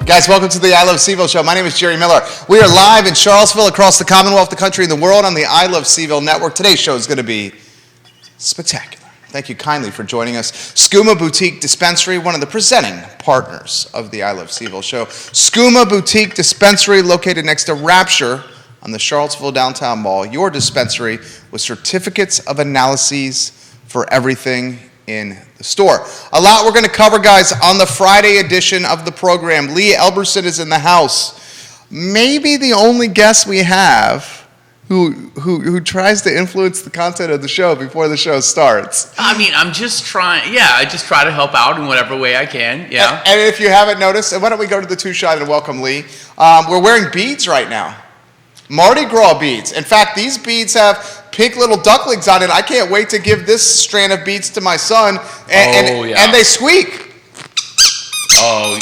Guys, welcome to the I Love CVille Show. My name is Jerry Miller. We are live in Charlottesville, across the Commonwealth, the country, and the world on the I Love CVille Network. Today's show is going to be spectacular. Thank you kindly for joining us. Skooma Boutique Dispensary, one of the presenting partners of the I Love CVille Show. Skooma Boutique Dispensary, located next to Rapture on the Charlottesville Downtown Mall. Your dispensary with certificates of analyses for everything in the store. A lot we're going to cover, guys, on the Friday edition of the program. Lee Elberson is in the house. Maybe the only guest we have who tries to influence the content of the show before the show starts. I mean, I'm just trying, I just try to help out in whatever way I can, yeah. And if you haven't noticed, why don't we go to the two-shot and welcome Lee. We're wearing beads right now. Mardi Gras beads. In fact, these beads have pink little ducklings on it. I can't wait to give this strand of beads to my son, and they squeak. Oh,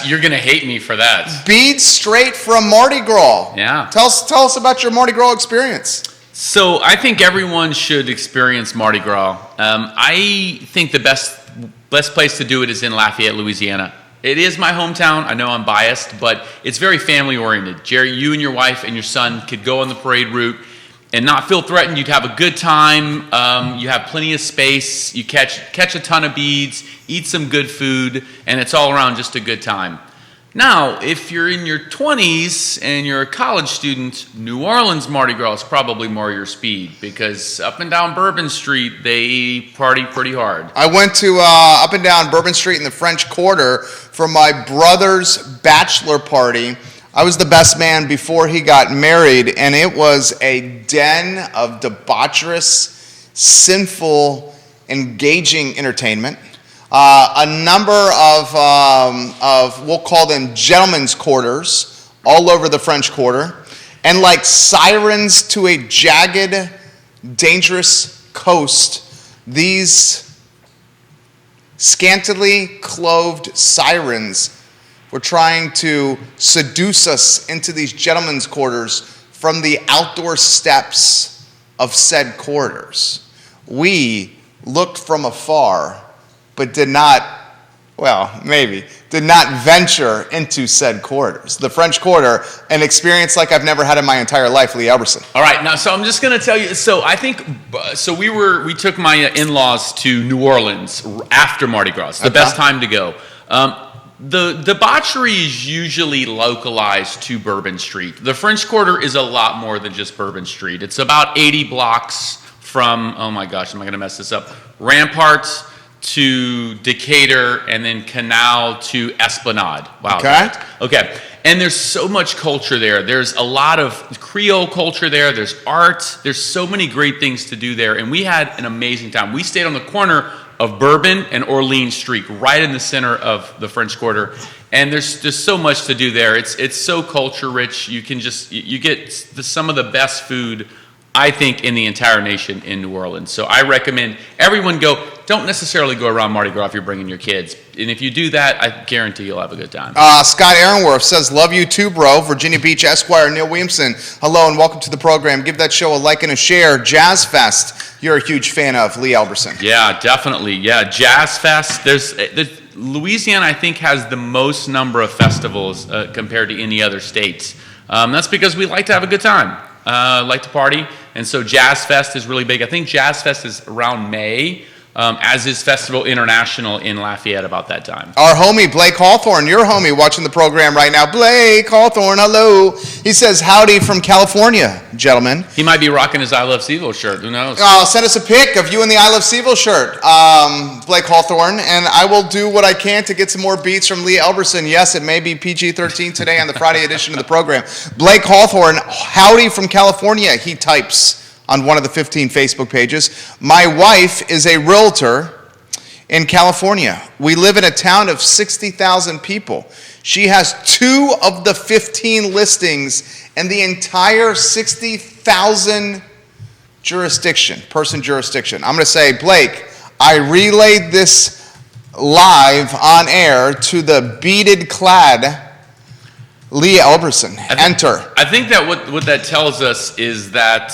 you're gonna hate me for that. Beads straight from Mardi Gras. Yeah. Tell us about your Mardi Gras experience. So I think everyone should experience Mardi Gras. I think the best place to do it is in Lafayette, Louisiana. It is my hometown. I know I'm biased, but it's very family-oriented. Jerry, you and your wife and your son could go on the parade route and not feel threatened. You'd have a good time. You have plenty of space. You catch a ton of beads, eat some good food, and it's all around just a good time. Now, if you're in your 20s and you're a college student, New Orleans Mardi Gras is probably more your speed, because up and down Bourbon Street, they party pretty hard. I went to up and down Bourbon Street in the French Quarter for my brother's bachelor party. I was the best man before he got married, and it was a den of debaucherous, sinful, engaging entertainment. A number of we'll call them gentlemen's quarters all over the French Quarter, and like sirens to a jagged, dangerous coast, these scantily clothed sirens were trying to seduce us into these gentlemen's quarters from the outdoor steps of said quarters. We looked from afar, but did not venture into said quarters. The French Quarter, an experience like I've never had in my entire life. Lee Elberson. All right, now, so I'm just going to tell you, we took my in-laws to New Orleans after Mardi Gras, the best time to go. The debauchery is usually localized to Bourbon Street. The French Quarter is a lot more than just Bourbon Street. It's about 80 blocks from, oh my gosh, am I going to mess this up? Rampart to Decatur, and then Canal to Esplanade. Wow. Okay. And there's so much culture there. There's a lot of Creole culture there. There's art. There's so many great things to do there. And we had an amazing time. We stayed on the corner of Bourbon and Orleans Street, right in the center of the French Quarter. And there's just so much to do there. It's so culture rich. You get some of the best food, I think, in the entire nation in New Orleans. So I recommend everyone go. Don't necessarily go around Mardi Gras if you're bringing your kids. And if you do that, I guarantee you'll have a good time. Scott Aaronworth says, love you too, bro. Virginia Beach Esquire, Neil Williamson. Hello and welcome to the program. Give that show a like and a share. Jazz Fest, you're a huge fan of. Lee Elberson. Yeah, definitely. Yeah, Jazz Fest. Louisiana, I think, has the most number of festivals compared to any other state. That's because we like to have a good time. Like to party, and so Jazz Fest is really big. I think Jazz Fest is around May, as is Festival International in Lafayette about that time. Our homie, Blake Hawthorne, your homie watching the program right now. Blake Hawthorne, hello. He says, howdy from California, gentlemen. He might be rocking his I Love CVille shirt, who knows? Send us a pic of you in the I Love CVille shirt, Blake Hawthorne, and I will do what I can to get some more beats from Lee Elberson. Yes, it may be PG-13 today on the Friday edition of the program. Blake Hawthorne, howdy from California, he types on one of the 15 Facebook pages. My wife is a realtor in California. We live in a town of 60,000 people. She has 2 of the 15 listings in the entire 60,000 person jurisdiction. I'm going to say, Blake, I relayed this live on air to the beaded clad Lee Elberson, enter. I think that what that tells us is that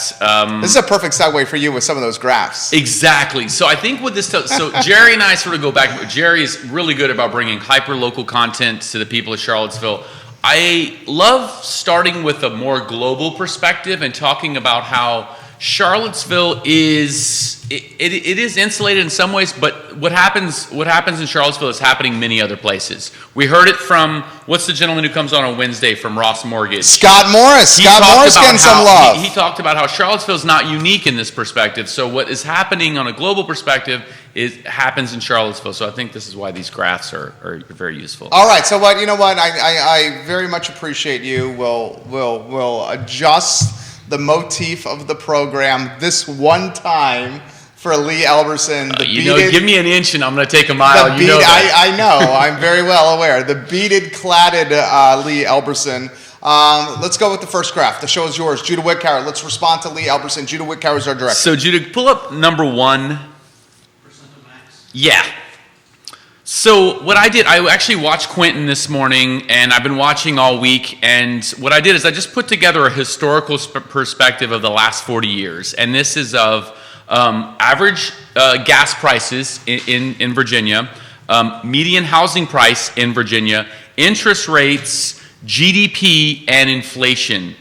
This is a perfect segue for you with some of those graphs. exactly. So I think what this tells, so Jerry and I sort of go back. Jerry is really good about bringing hyper local content to the people of Charlottesville. I love starting with a more global perspective and talking about how Charlottesville is it is insulated in some ways, but what happens in Charlottesville is happening many other places. We heard it from what's the gentleman who comes on Wednesday from Ross Mortgage? Scott Morris. Scott Morris getting some love. He talked about how Charlottesville is not unique in this perspective. So what is happening on a global perspective happens in Charlottesville. So I think this is why these graphs are very useful. All right. So you know what? I very much appreciate you. We'll adjust the motif of the program this one time for Lee Elberson. Give me an inch and I'm going to take a mile. I know. I'm very well aware. The beaded, cladded Lee Elberson. Let's go with the first graph. The show is yours. Judah Whitcower. Let's respond to Lee Elberson. Judah Whitcower is our director. So, Judah, pull up number 1. Yeah. So what I did, I actually watched Quentin this morning, and I've been watching all week, and what I did is I just put together a historical perspective of the last 40 years, and this is of average gas prices in Virginia, median housing price in Virginia, interest rates, GDP, and inflation.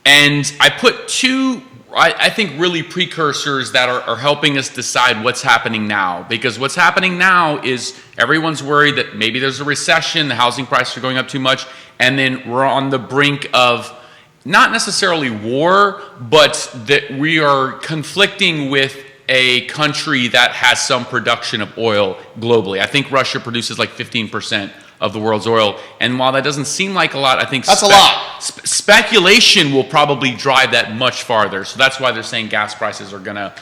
And I put two, I think, really precursors that are helping us decide what's happening now. Because what's happening now is everyone's worried that maybe there's a recession, the housing prices are going up too much, and then we're on the brink of not necessarily war, but that we are conflicting with a country that has some production of oil globally. I think Russia produces like 15% of the world's oil. And while that doesn't seem like a lot, I think that's a lot. Speculation will probably drive that much farther. So that's why they're saying gas prices are going to,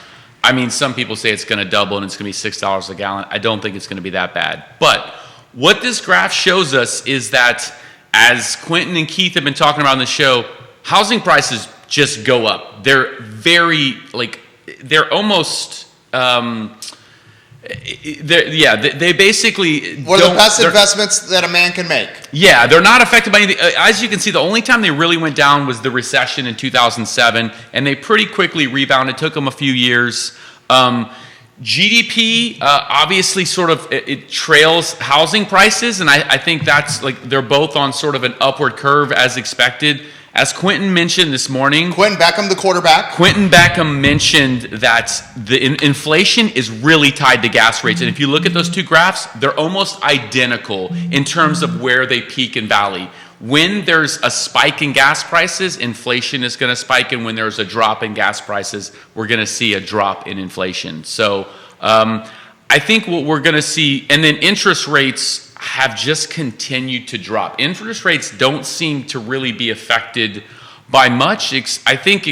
I mean, some people say it's going to double and it's going to be $6 a gallon. I don't think it's going to be that bad. But what this graph shows us is that, as Quentin and Keith have been talking about on the show, housing prices just go up. They're very, they're almost, they basically what are the best investments that a man can make. Yeah, they're not affected by anything. As you can see, the only time they really went down was the recession in 2007, and they pretty quickly rebounded. It took them a few years. GDP obviously sort of it trails housing prices, and I think that's they're both on sort of an upward curve as expected. As Quentin mentioned this morning, Quentin Beckham, the quarterback. Quentin Beckham mentioned that the inflation is really tied to gas rates. And if you look at those two graphs, they're almost identical in terms of where they peak and valley. When there's a spike in gas prices, inflation is going to spike. And when there's a drop in gas prices, we're going to see a drop in inflation. So I think what we're going to see, and then interest rates have just continued to drop. Interest rates don't seem to really be affected by much. I think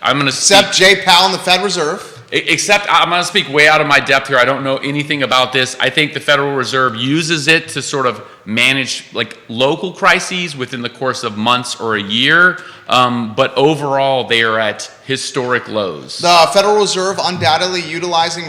I'm going to except Jay Powell and the Fed Reserve. Except I'm going to speak way out of my depth here. I don't know anything about this. I think the Federal Reserve uses it to sort of manage local crises within the course of months or a year. But overall, they are at historic lows. The Federal Reserve undoubtedly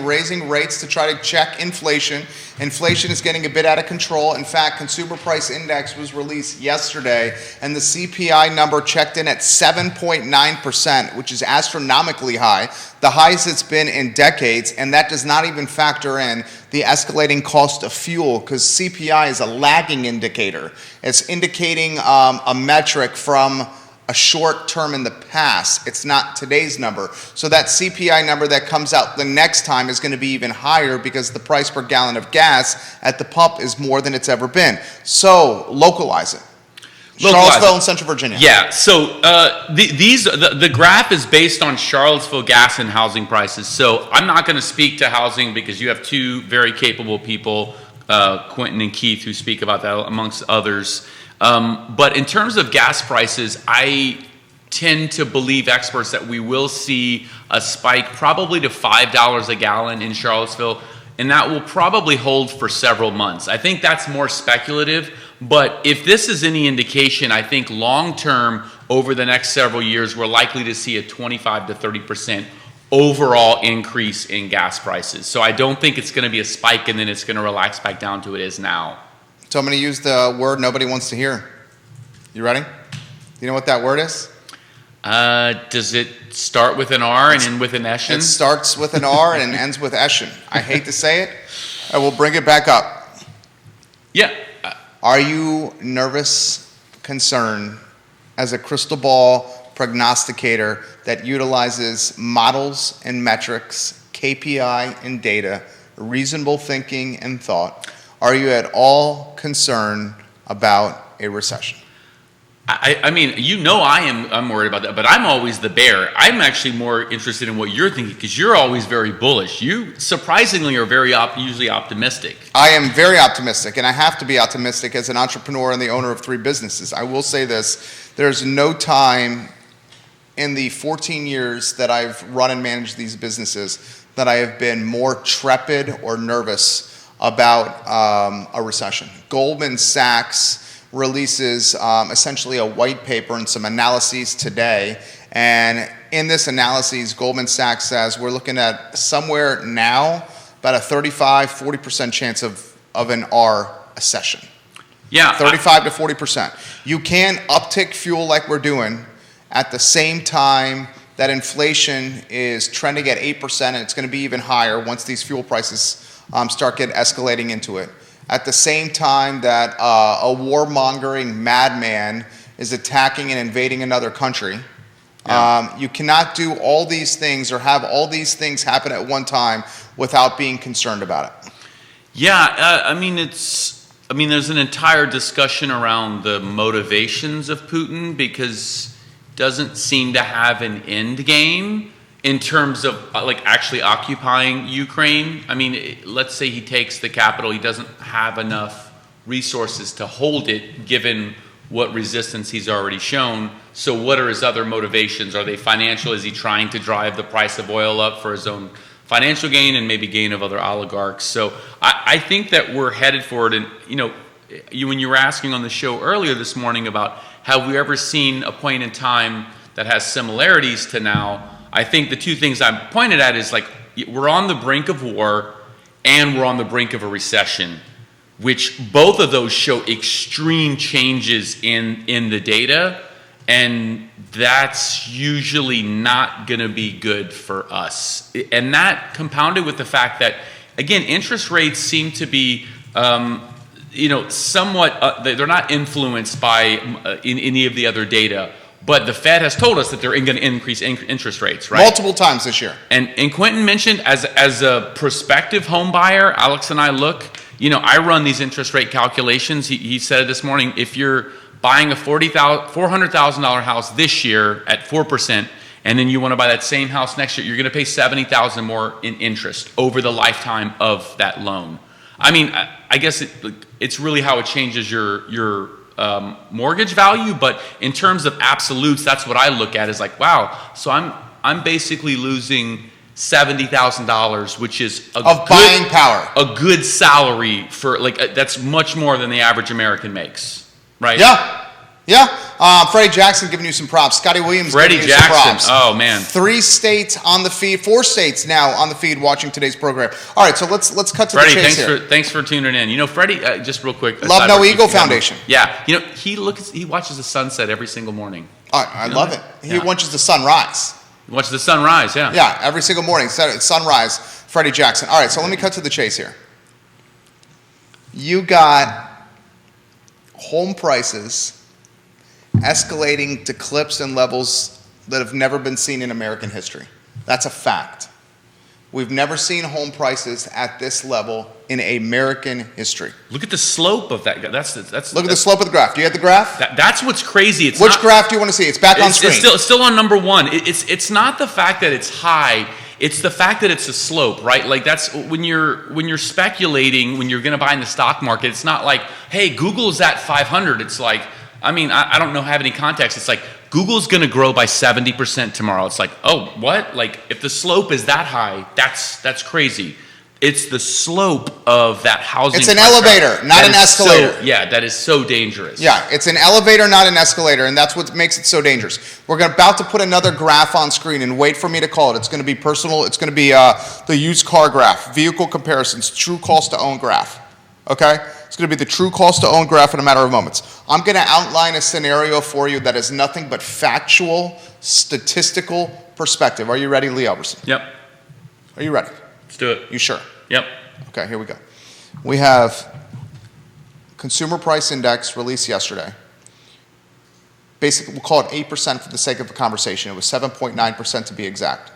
raising rates to try to check inflation. Inflation is getting a bit out of control. In fact, Consumer Price Index was released yesterday, and the CPI number checked in at 7.9%, which is astronomically high, the highest it's been in decades, and that does not even factor in the escalating cost of fuel, because CPI is a lagging indicator. It's indicating a metric from a short term in the past. It's not today's number. So that CPI number that comes out the next time is going to be even higher because the price per gallon of gas at the pump is more than it's ever been. So localize it. Charlottesville and Central Virginia. Yeah, so the graph is based on Charlottesville gas and housing prices. So I'm not going to speak to housing because you have two very capable people, Quentin and Keith, who speak about that amongst others. But in terms of gas prices, I tend to believe experts that we will see a spike probably to $5 a gallon in Charlottesville, and that will probably hold for several months. I think that's more speculative, but if this is any indication, I think long term, over the next several years, we're likely to see a 25 to 30% overall increase in gas prices. So I don't think it's going to be a spike and then it's going to relax back down to what it is now. So I'm going to use the word nobody wants to hear. You ready? You know what that word is? Does it start with an R and end with an Eshin? It starts with an R and ends with Eshin. I hate to say it. I will bring it back up. Yeah. Are you nervous, concerned, as a crystal ball prognosticator that utilizes models and metrics, KPI and data, reasonable thinking and thought? Are you at all concerned about a recession? I mean, I'm worried about that, but I'm always the bear. I'm actually more interested in what you're thinking because you're always very bullish. You surprisingly are usually optimistic. I am very optimistic, and I have to be optimistic as an entrepreneur and the owner of 3 businesses. I will say this, there's no time in the 14 years that I've run and managed these businesses that I have been more trepid or nervous about a recession. Goldman Sachs releases essentially a white paper and some analyses today. And in this analysis, Goldman Sachs says we're looking at somewhere now about a 35-40% chance of an R recession. Yeah. 35 to 40%. You can't uptick fuel like we're doing at the same time that inflation is trending at 8%, and it's going to be even higher once these fuel prices start escalating into it. At the same time that a warmongering madman is attacking and invading another country. Yeah. You cannot do all these things or have all these things happen at one time without being concerned about it. Yeah, there's an entire discussion around the motivations of Putin because it doesn't seem to have an end game in terms of actually occupying Ukraine. I mean, let's say he takes the capital, he doesn't have enough resources to hold it given what resistance he's already shown. So what are his other motivations? Are they financial? Is he trying to drive the price of oil up for his own financial gain and maybe gain of other oligarchs? So I think that we're headed for it. And when you were asking on the show earlier this morning about have we ever seen a point in time that has similarities to now, I think the 2 things I pointed at is we're on the brink of war and we're on the brink of a recession, which both of those show extreme changes in the data, and that's usually not going to be good for us. And that compounded with the fact that, again, interest rates seem to be somewhat, they're not influenced by any of the other data. But the Fed has told us that they're going to increase interest rates, right? Multiple times this year. And Quentin mentioned as a prospective home buyer, Alex and I I run these interest rate calculations. He said it this morning, if you're buying a $400,000 house this year at 4%, and then you want to buy that same house next year, you're going to pay $70,000 more in interest over the lifetime of that loan. I mean, I guess it's really how it changes your mortgage value, but in terms of absolutes, that's what I look at is wow, so I'm basically losing $70,000, which is buying power, a good salary for that's much more than the average American makes, right? Yeah. Freddie Jackson giving you some props. Scotty Williams Freddie giving you Jackson. some props. Oh man. 3 states on the feed, 4 states now on the feed watching today's program. All right, so let's cut to Freddie, the chase here. Thanks for tuning in. Freddie, just real quick. Love No Ego Foundation. Yeah, he watches the sunset every single morning. I love it. He watches the sunrise. He watches the sunrise, yeah. Yeah, every single morning. Sunrise, Freddie Jackson. All right, so let me cut to the chase here. You got home prices escalating to clips and levels that have never been seen in American history. That's a fact. We've never seen home prices at this level in American history. Look at the slope of that. Look at the slope of the graph. Do you have the graph? That's what's crazy. Which graph do you want to see? It's back on screen. It's still on number 1. It's not the fact that it's high. It's the fact that it's a slope, right? That's when you're speculating, when you're going to buy in the stock market. It's not like, hey, Google's at 500. It's I don't have any context. It's Google's going to grow by 70% tomorrow. It's oh, what? If the slope is that high, that's crazy. It's the slope of that housing. It's an elevator, not an escalator. That is so dangerous. Yeah, it's an elevator, not an escalator, and that's what makes it so dangerous. We're about to put another graph on screen, and wait for me to call it. It's going to be personal. It's going to be the used car graph, vehicle comparisons, true cost to own graph. Okay? It's going to be the true cost to own graph in a matter of moments. I'm going to outline a scenario for you that is nothing but factual, statistical perspective. Are you ready, Lee Elberson? Yep. Are you ready? Let's do it. You sure? Yep. Okay, here we go. We have Consumer Price Index released yesterday. Basically, we'll call it 8% for the sake of the conversation. It was 7.9% to be exact.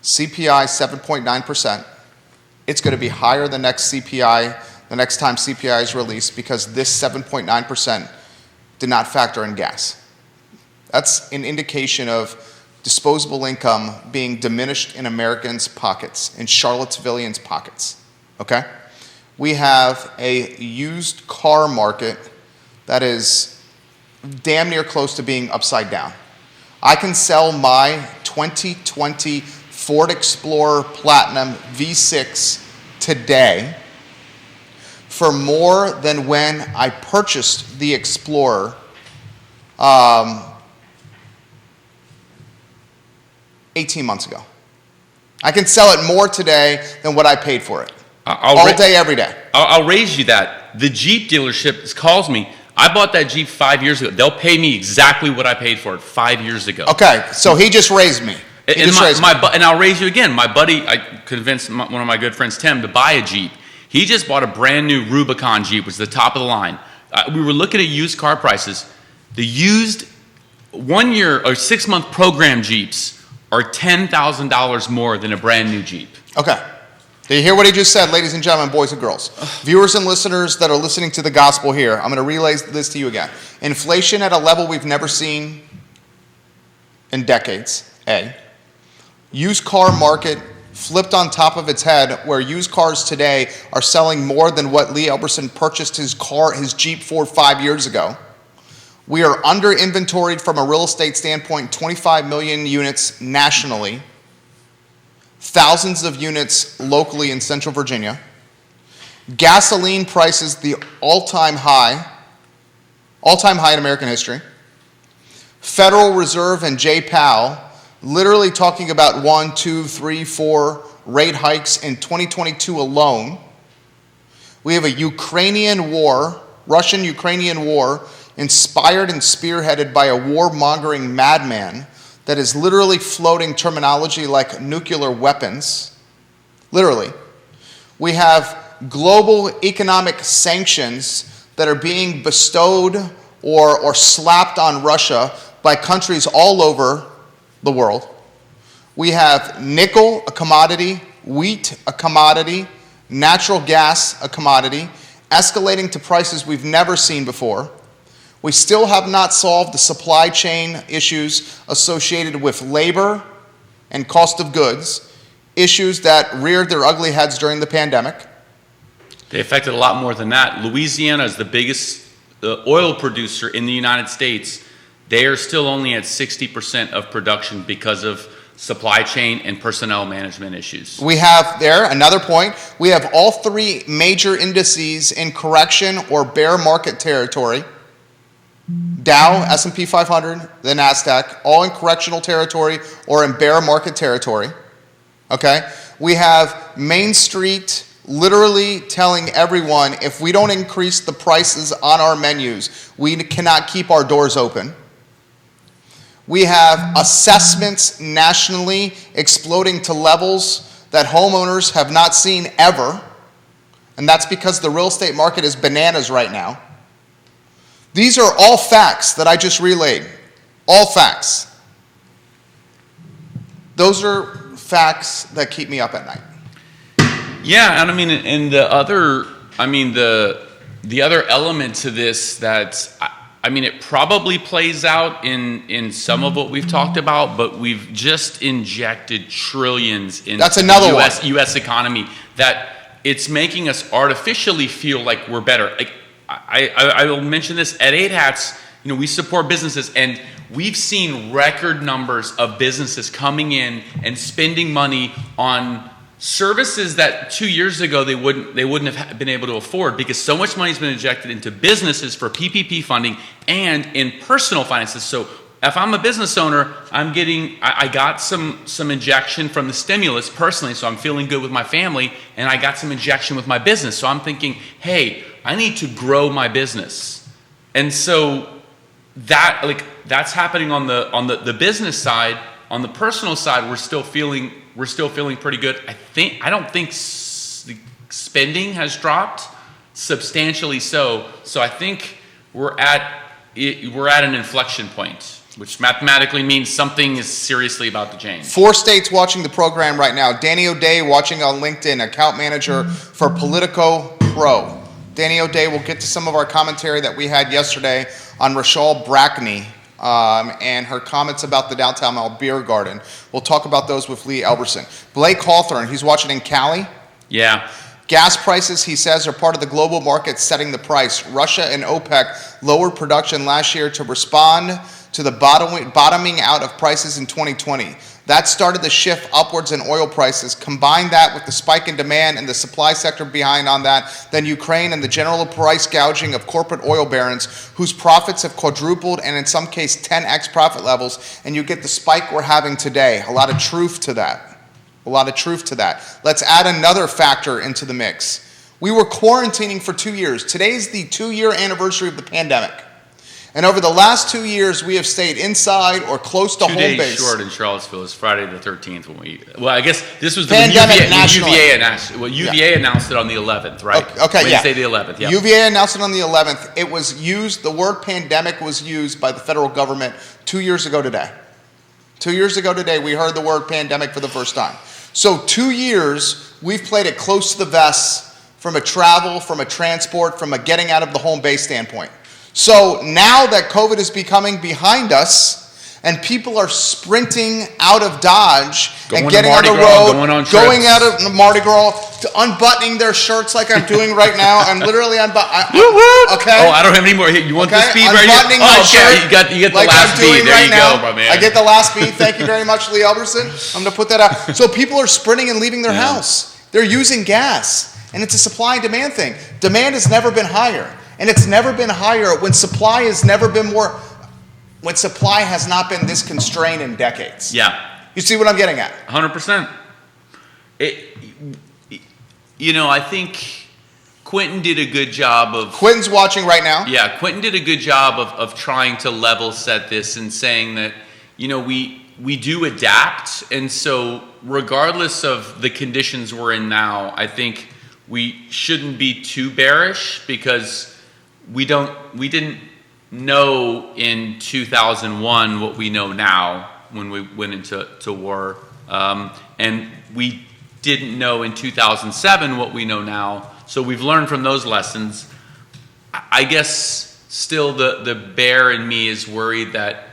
CPI, 7.9%. It's going to be higher than next CPI, the next time CPI is released, because this 7.9% did not factor in gas. That's an indication of disposable income being diminished in Americans' pockets, in Charlottesvillians' pockets, okay? We have a used car market that is damn near close to being upside down. I can sell my 2020 Ford Explorer Platinum V6 today for more than when I purchased the Explorer 18 months ago. I can sell it more today than what I paid for it. All day, every day. I'll raise you that. The Jeep dealership calls me. I bought that Jeep 5 years ago. They'll pay me exactly what I paid for it 5 years ago. Okay, so he just raised me. And I'll raise you again. My buddy, I convinced one of my good friends, Tim, to buy a Jeep. He just bought a brand new Rubicon Jeep, which is the top of the line. We were looking at used car prices. The used 1 year or 6 month program Jeeps are $10,000 more than a brand new Jeep. Okay. Do you hear what he just said, ladies and gentlemen, boys and girls? Viewers and listeners that are listening to the gospel here, I'm going to relay this to you again. Inflation at a level we've never seen in decades, A. Used car market flipped on top of its head, where used cars today are selling more than what Lee Elberson purchased his Jeep for 5 years ago. We are under inventoried from a real estate standpoint, 25 million units nationally, thousands of units locally in Central Virginia. Gasoline prices the all-time high in American history. Federal Reserve and Jay Powell literally talking about 1, 2, 3, 4 rate hikes in 2022 alone. We have a Ukrainian war, Russian-Ukrainian war, inspired and spearheaded by a warmongering madman that is literally floating terminology like nuclear weapons. Literally. We have global economic sanctions that are being bestowed or slapped on Russia by countries all over the world. We have nickel, a commodity, wheat, a commodity, natural gas, a commodity, escalating to prices we've never seen before. We still have not solved the supply chain issues associated with labor and cost of goods, issues that reared their ugly heads during the pandemic. They affected a lot more than that. Louisiana is the biggest oil producer in the United States. They are still only at 60% of production because of supply chain and personnel management issues. We have there another point. We have all three major indices in correction or bear market territory. Dow, S&P 500, the NASDAQ, all in correctional territory or in bear market territory. Okay? We have Main Street literally telling everyone, if we don't increase the prices on our menus, we cannot keep our doors open. We have assessments nationally exploding to levels that homeowners have not seen ever, and that's because the real estate market is bananas right now. These are all facts that I just relayed. All facts. Those are facts that keep me up at night. Yeah, and I mean, and the other element to this that, I mean, it probably plays out in some of what we've talked about, but we've just injected trillions into the U.S. economy that it's making us artificially feel like we're better. Like, I will mention this at 8 Hats. You know, we support businesses, and we've seen record numbers of businesses coming in and spending money on services that 2 years ago they wouldn't have been able to afford, because so much money has been injected into businesses for PPP funding and in personal finances. So if I'm a business owner, I got some injection from the stimulus personally, so I'm feeling good with my family, and I got some injection with my business. So I'm thinking, hey, I need to grow my business. And so that's happening on the business side. On the personal side, we're still feeling pretty good. I don't think the spending has dropped substantially so I think we're at an inflection point, which mathematically means something is seriously about to change. 4 states watching the program right now. Danny O'Day watching on LinkedIn, account manager for Politico Pro. Danny O'Day will get to some of our commentary that we had yesterday on Rochelle Brackney and her comments about the Downtown Mall Beer Garden. We'll talk about those with Lee Elberson. Blake Hawthorne, he's watching in Cali. Yeah. Gas prices, he says, are part of the global market setting the price. Russia and OPEC lowered production last year to respond to the bottoming out of prices in 2020. That started the shift upwards in oil prices. Combine that with the spike in demand and the supply sector behind on that, then Ukraine and the general price gouging of corporate oil barons whose profits have quadrupled and in some case 10x profit levels, and you get the spike we're having today. A lot of truth to that. Let's add another factor into the mix. We were quarantining for 2 years. Today's the 2-year anniversary of the pandemic. And over the last 2 years, we have stayed inside or close to home base. 2 days short in Charlottesville is Friday the 13th. I guess this was pandemic UVA announced. Well, UVA announced it on the 11th, right? Okay, Wednesday the 11th, yeah. UVA announced it on the 11th. It was used, the word pandemic was used by the federal government 2 years ago today. 2 years ago today, we heard the word pandemic for the first time. So 2 years, we've played it close to the vest from a travel, from a transport, from a getting out of the home base standpoint. So now that COVID is becoming behind us and people are sprinting out of Dodge and getting on the road, going out of Mardi Gras, to unbuttoning their shirts like I'm doing right now. I'm literally unbuttoning. Okay. Oh, I don't have any more. You want the speed right here? Unbuttoning my shirt. You get the like last beat. There you go, my man. I get the last beat. Thank you very much, Lee Elberson. I'm going to put that out. So people are sprinting and leaving their house. They're using gas. And it's a supply and demand thing. Demand has never been higher. And it's never been higher when supply has never been more, when supply has not been this constrained in decades. Yeah. You see what I'm getting at? 100%. I think Quentin did a good job of... Quentin's watching right now. Yeah, Quentin did a good job of trying to level set this and saying that, we do adapt. And so regardless of the conditions we're in now, I think we shouldn't be too bearish because we didn't know in 2001 what we know now when we went into war, and we didn't know in 2007 what we know now. So we've learned from those lessons. I guess still the bear in me is worried that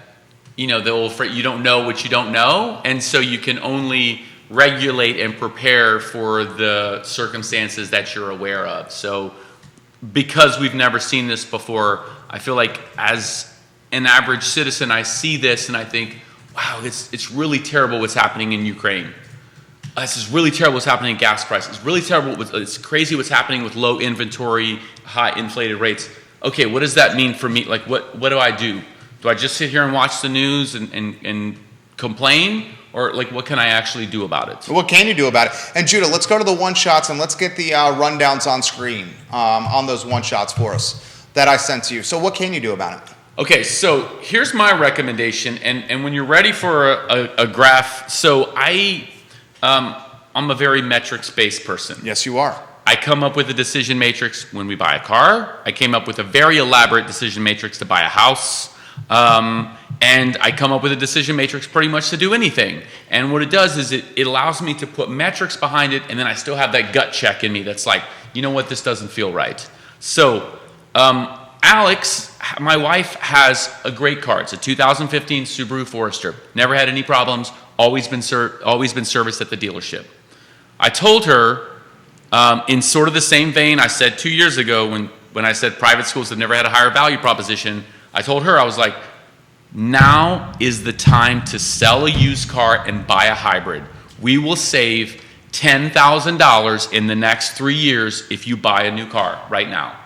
the old phrase, you don't know what you don't know, and so you can only regulate and prepare for the circumstances that you're aware of. So because we've never seen this before, I feel like as an average citizen, I see this and I think, wow, it's really terrible what's happening in Ukraine. This is really terrible what's happening in gas prices. It's really terrible. It's crazy what's happening with low inventory, high inflated rates. Okay, what does that mean for me? Like, what do I do? Do I just sit here and watch the news and complain? Or what can I actually do about it? What can you do about it? And Judah, let's go to the one shots and let's get the rundowns on screen on those one shots for us that I sent to you. So what can you do about it? Okay, so here's my recommendation. And when you're ready for a graph, so I'm a very metrics-based person. Yes, you are. I come up with a decision matrix when we buy a car. I came up with a very elaborate decision matrix to buy a house. And I come up with a decision matrix pretty much to do anything. And what it does is it allows me to put metrics behind it, and then I still have that gut check in me that's like, you know what, this doesn't feel right. So Alex, my wife, has a great car. It's a 2015 Subaru Forester. Never had any problems, always been serviced at the dealership. I told her, in sort of the same vein I said 2 years ago when I said private schools have never had a higher value proposition, I told her, I was like, now is the time to sell a used car and buy a hybrid. We will save $10,000 in the next 3 years if you buy a new car right now.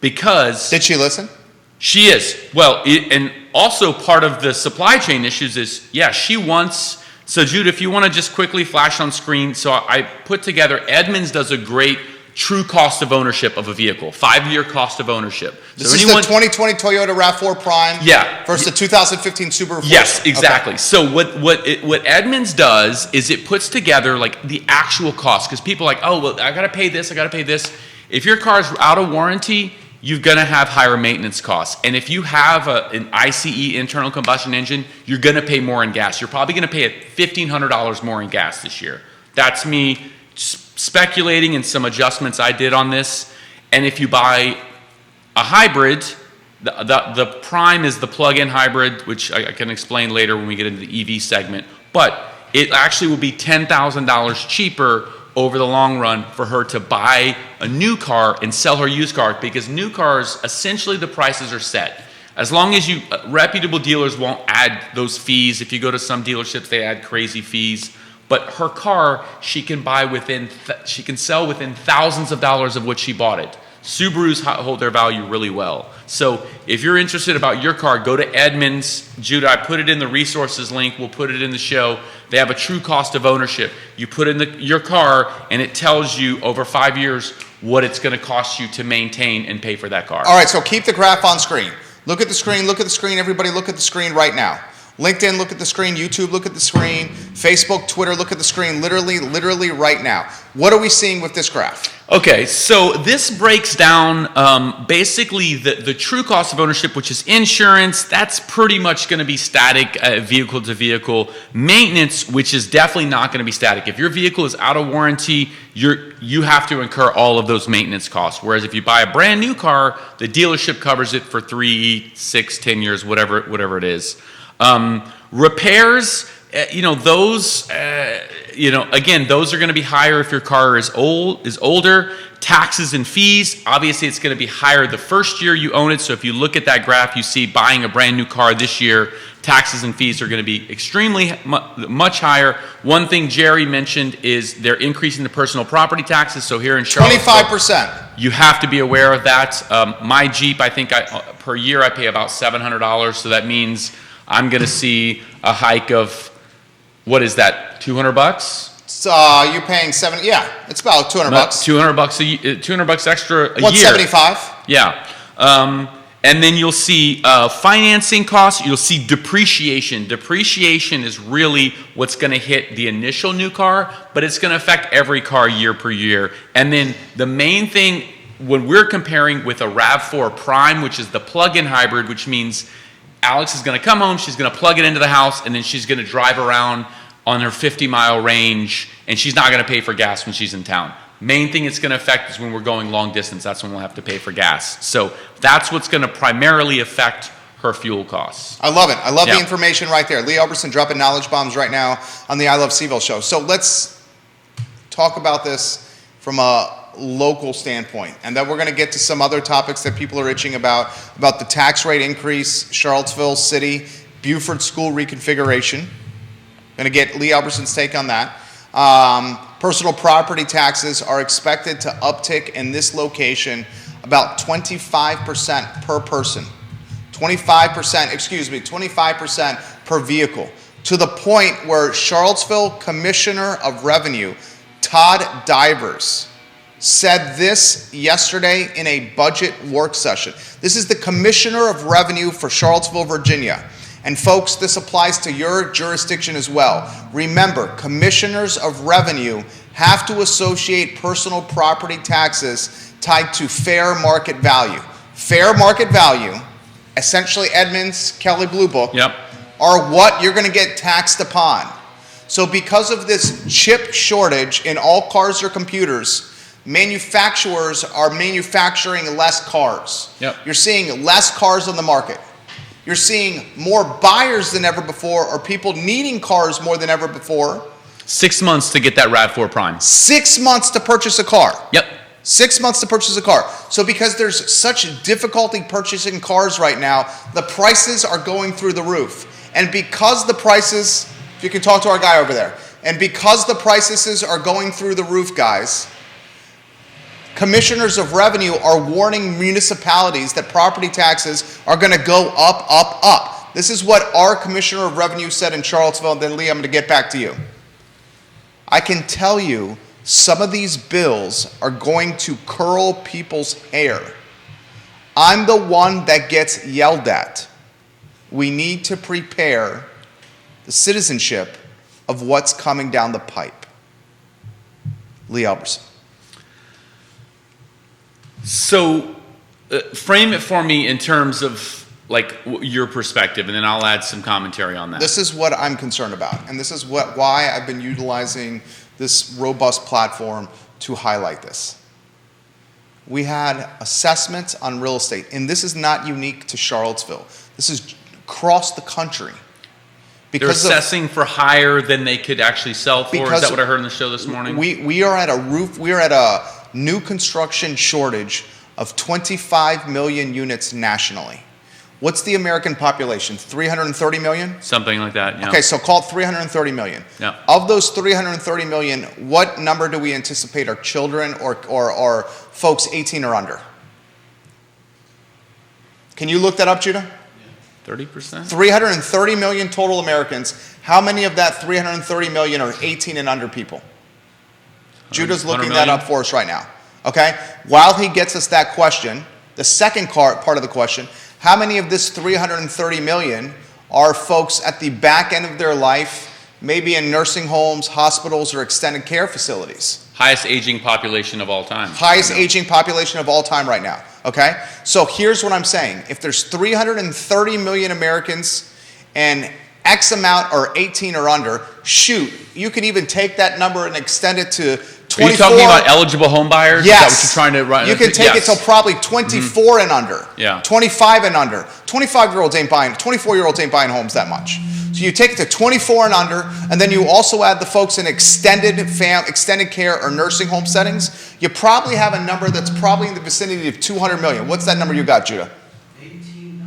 Because... Did she listen? She is. Well, and also part of the supply chain issues is, she wants... So Jude, if you want to just quickly flash on screen, so I put together, Edmunds does a great true cost of ownership of a vehicle, 5-year cost of ownership. This is the 2020 Toyota RAV4 Prime versus the 2015 Subaru Forester. Yes, exactly. Okay. So what Edmunds does is it puts together like the actual cost, because people are like, oh, well, I got to pay this, I got to pay this. If your car's out of warranty, you're going to have higher maintenance costs. And if you have an ICE, internal combustion engine, you're going to pay more in gas. You're probably going to pay $1,500 more in gas this year. That's me speculating and some adjustments I did on this. And if you buy a hybrid, the Prime is the plug-in hybrid, which I can explain later when we get into the EV segment. But it actually will be $10,000 cheaper over the long run for her to buy a new car and sell her used car, because new cars, essentially the prices are set. As long as reputable dealers won't add those fees. If you go to some dealerships, they add crazy fees. But her car, she can sell within thousands of dollars of what she bought it. Subarus hold their value really well. So if you're interested about your car, go to Edmunds. Judah, I put it in the resources link. We'll put it in the show. They have a true cost of ownership. You put in your car, and it tells you over 5 years what it's going to cost you to maintain and pay for that car. All right, so keep the graph on screen. Look at the screen, look at the screen. Everybody look at the screen right now. LinkedIn, look at the screen. YouTube, look at the screen. Facebook, Twitter, look at the screen. Literally right now. What are we seeing with this graph? Okay, so this breaks down basically the true cost of ownership, which is insurance. That's pretty much going to be static vehicle to vehicle. Maintenance, which is definitely not going to be static. If your vehicle is out of warranty, you have to incur all of those maintenance costs. Whereas if you buy a brand new car, the dealership covers it for 3, 6, 10 years, whatever it is. Repairs, those, again, those are going to be higher if your car is older. Taxes and fees, obviously it's going to be higher the first year you own it. So if you look at that graph, you see buying a brand new car this year, taxes and fees are going to be extremely much higher. One thing Jerry mentioned is they're increasing the personal property taxes. So here in Charlottesville, 25%. You have to be aware of that. My Jeep, I think per year I pay about $700. So that means I'm going to see a hike of, what is that, $200? So you're paying $70. Yeah, it's about $200. $200 extra a year. $175. Yeah. And then you'll see financing costs. You'll see depreciation. Depreciation is really what's going to hit the initial new car, but it's going to affect every car year per year. And then the main thing, when we're comparing with a RAV4 Prime, which is the plug-in hybrid, which means Alex is going to come home, she's going to plug it into the house, and then she's going to drive around on her 50-mile range, and she's not going to pay for gas when she's in town. Main thing it's going to affect is when we're going long distance. That's when we'll have to pay for gas. So that's what's going to primarily affect her fuel costs. I love it. I love the information right there. Lee Elberson dropping knowledge bombs right now on the I Love CVille show. So let's talk about this from a local standpoint, and then we're going to get to some other topics that people are itching about the tax rate increase, Charlottesville City, Buford School reconfiguration. Going to get Lee Elberson's take on that. Personal property taxes are expected to uptick in this location about 25% per person. 25% per vehicle. To the point where Charlottesville Commissioner of Revenue, Todd Divers, said this yesterday in a budget work session. This is the Commissioner of Revenue for Charlottesville, Virginia. And folks, this applies to your jurisdiction as well. Remember, commissioners of revenue have to associate personal property taxes tied to fair market value. Fair market value, essentially Edmunds, Kelley Blue Book, are what you're going to get taxed upon. So because of this chip shortage in all cars or computers, manufacturers are manufacturing less cars. You're seeing less cars on the market. You're seeing more buyers than ever before, or people needing cars more than ever before. 6 months to get that RAV4 Prime. 6 months to purchase a car. 6 months to purchase a car. So because there's such difficulty purchasing cars right now, the prices are going through the roof. And because the prices, if you can talk to our guy over there, and because the prices are going through the roof, guys, commissioners of revenue are warning municipalities that property taxes are going to go up. This is what our commissioner of revenue said in Charlottesville, and then Lee, I'm going to get back to you. I can tell you some of these bills are going to curl people's hair. I'm the one that gets yelled at. We need to prepare the citizenship of what's coming down the pipe. Lee Elberson. So, frame it for me in terms of like your perspective, and then I'll add some commentary on that. This is what I'm concerned about, and this is why I've been utilizing this robust platform to highlight this. We had assessments on real estate, and this is not unique to Charlottesville. This is across the country. They're assessing for higher than they could actually sell for. Is that what I heard on the show this morning? We are at a new construction shortage of 25 million units nationally. What's the American population? 330 million? Something like that, yeah. Okay, so call it 330 million. Yeah. Of those 330 million, what number do we anticipate are children or folks 18 or under? Can you look that up, Judah? 30%? 330 million total Americans. How many of that 330 million are 18 and under people? Judah's looking that up for us right now. Okay? While he gets us that question, the second part of the question, how many of this 330 million are folks at the back end of their life, maybe in nursing homes, hospitals, or extended care facilities? Highest aging population of all time. Highest aging population of all time right now. Okay? So here's what I'm saying. If there's 330 million Americans and X amount are 18 or under, shoot, you could even take that number and extend it to 24. Are you talking about eligible home buyers? Yes. Is that what you're trying to run? You can take it till probably 24 and under. Yeah. 25 and under. 25-year-olds ain't buying, 24-year-olds ain't buying homes that much. So you take it to 24 and under, and then you also add the folks in extended care or nursing home settings. You probably have a number that's probably in the vicinity of 200 million. What's that number you got, Judah?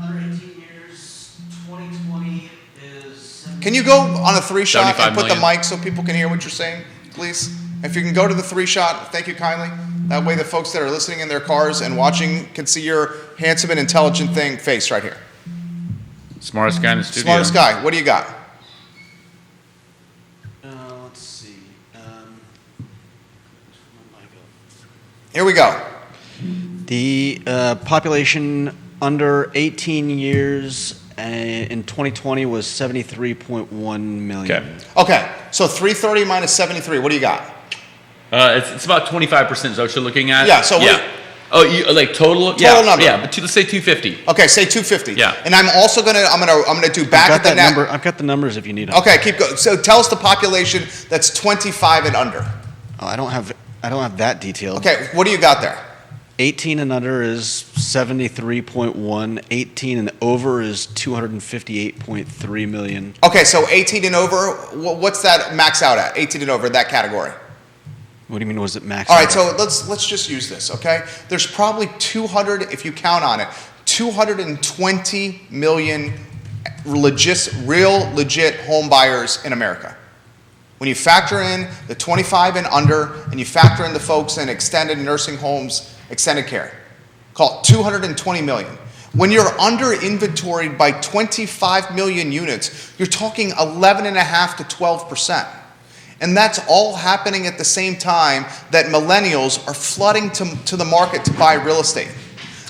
under 18 years, 2020 is... Can you go on a 3-shot and put million. the mic so people can hear what you're saying, please? If you can go to the 3-shot, thank you kindly. That way the folks that are listening in their cars and watching can see your handsome and intelligent face right here. Smartest guy in the studio. Smartest guy. What do you got? Let's see. Here we go. The population under 18 years in 2020 was 73.1 million. Okay. So 330 minus 73. What do you got? It's about 25%. Is that what you're looking at? Yeah. So Oh, you like total? Total number. Yeah, but let's say 250. Okay, say 250. Yeah. And I'm also gonna do back at the net. I've got the numbers if you need them. Okay, keep going. So tell us the population that's 25 and under. Oh, I don't have that detailed. Okay, what do you got there? 18 and under is 73.1. 18 and over is 258.3 million. Okay, so 18 and over, what's that max out at? 18 and over, that category. What do you mean, was it max? All right, so let's just use this, okay? There's probably 200, if you count on it, 220 million real legit home buyers in America. When you factor in the 25 and under, and you factor in the folks in extended nursing homes, extended care, call it 220 million. When you're under inventoried by 25 million units, you're talking 11.5% to 12%. And that's all happening at the same time that millennials are flooding to the market to buy real estate.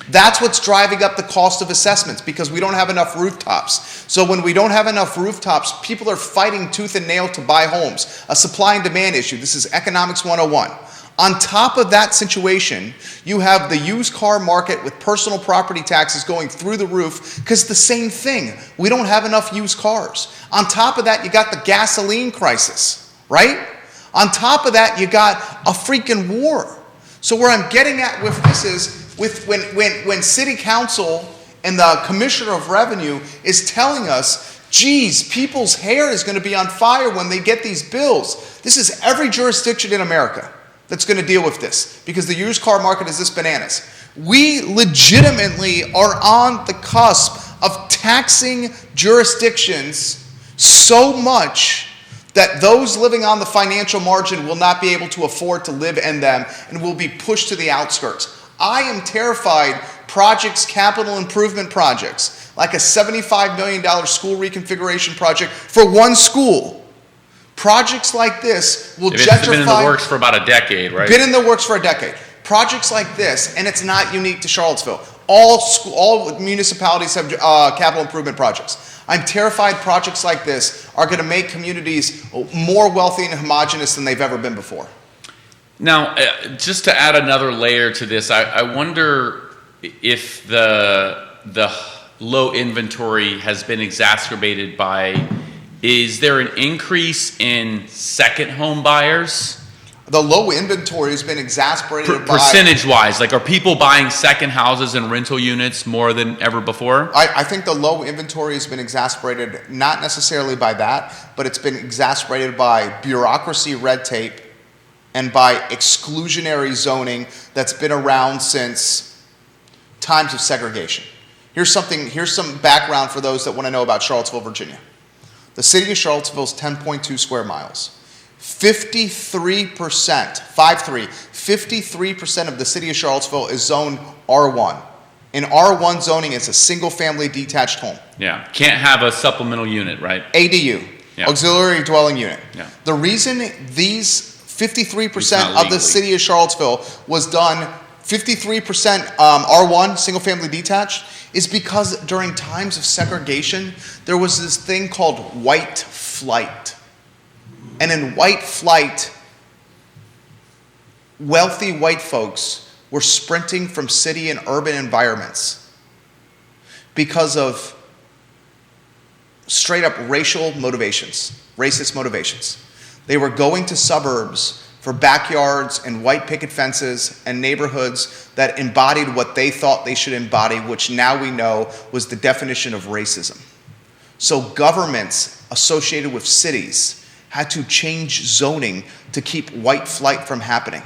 That's what's driving up the cost of assessments, because we don't have enough rooftops. So when we don't have enough rooftops, people are fighting tooth and nail to buy homes. A supply and demand issue. This is Economics 101. On top of that situation, you have the used car market with personal property taxes going through the roof, because the same thing. We don't have enough used cars. On top of that, you got the gasoline crisis. Right? On top of that, you got a freaking war. So where I'm getting at with this is when city council and the commissioner of revenue is telling us, geez, people's hair is going to be on fire when they get these bills. This is every jurisdiction in America that's going to deal with this, because the used car market is this bananas. We legitimately are on the cusp of taxing jurisdictions so much that those living on the financial margin will not be able to afford to live in them and will be pushed to the outskirts. I am terrified projects, capital improvement projects, like a $75 million school reconfiguration project for one school, Projects like this will It's gentrify. been in the works for about a decade, right? Been in the works for a decade. Projects like this, and it's not unique to Charlottesville. All municipalities have capital improvement projects. I'm terrified projects like this are going to make communities more wealthy and homogenous than they've ever been before. Now, just to add another layer to this, I wonder if the low inventory has been exacerbated by, is there an increase in second home buyers? The low inventory has been exacerbated by... Percentage-wise, like are people buying second houses and rental units more than ever before? I think the low inventory has been exacerbated not necessarily by that, but it's been exacerbated by bureaucracy, red tape, and by exclusionary zoning that's been around since times of segregation. Here's some background for those that want to know about Charlottesville, Virginia. The city of Charlottesville is 10.2 square miles. 53% of the city of Charlottesville is zoned R1. In R1 zoning, it's a single-family detached home. Yeah, can't have a supplemental unit, right? ADU, Yeah. auxiliary dwelling unit. Yeah. The reason these 53% It's not of the legally. city of Charlottesville was done 53% R1, single-family detached, is because during times of segregation, there was this thing called white flight. And in white flight, wealthy white folks were sprinting from city and urban environments because of straight up racial motivations, racist motivations. They were going to suburbs for backyards and white picket fences and neighborhoods that embodied what they thought they should embody, which now we know was the definition of racism. So governments associated with cities had to change zoning to keep white flight from happening.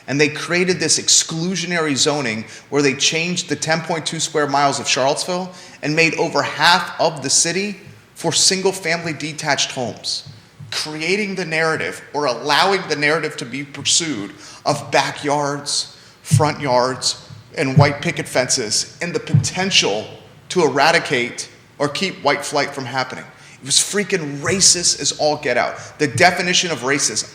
And they created this exclusionary zoning where they changed the 10.2 square miles of Charlottesville and made over half of the city for single-family detached homes, creating the narrative or allowing the narrative to be pursued of backyards, front yards, and white picket fences and the potential to eradicate or keep white flight from happening. It was freaking racist as all get out. The definition of racism.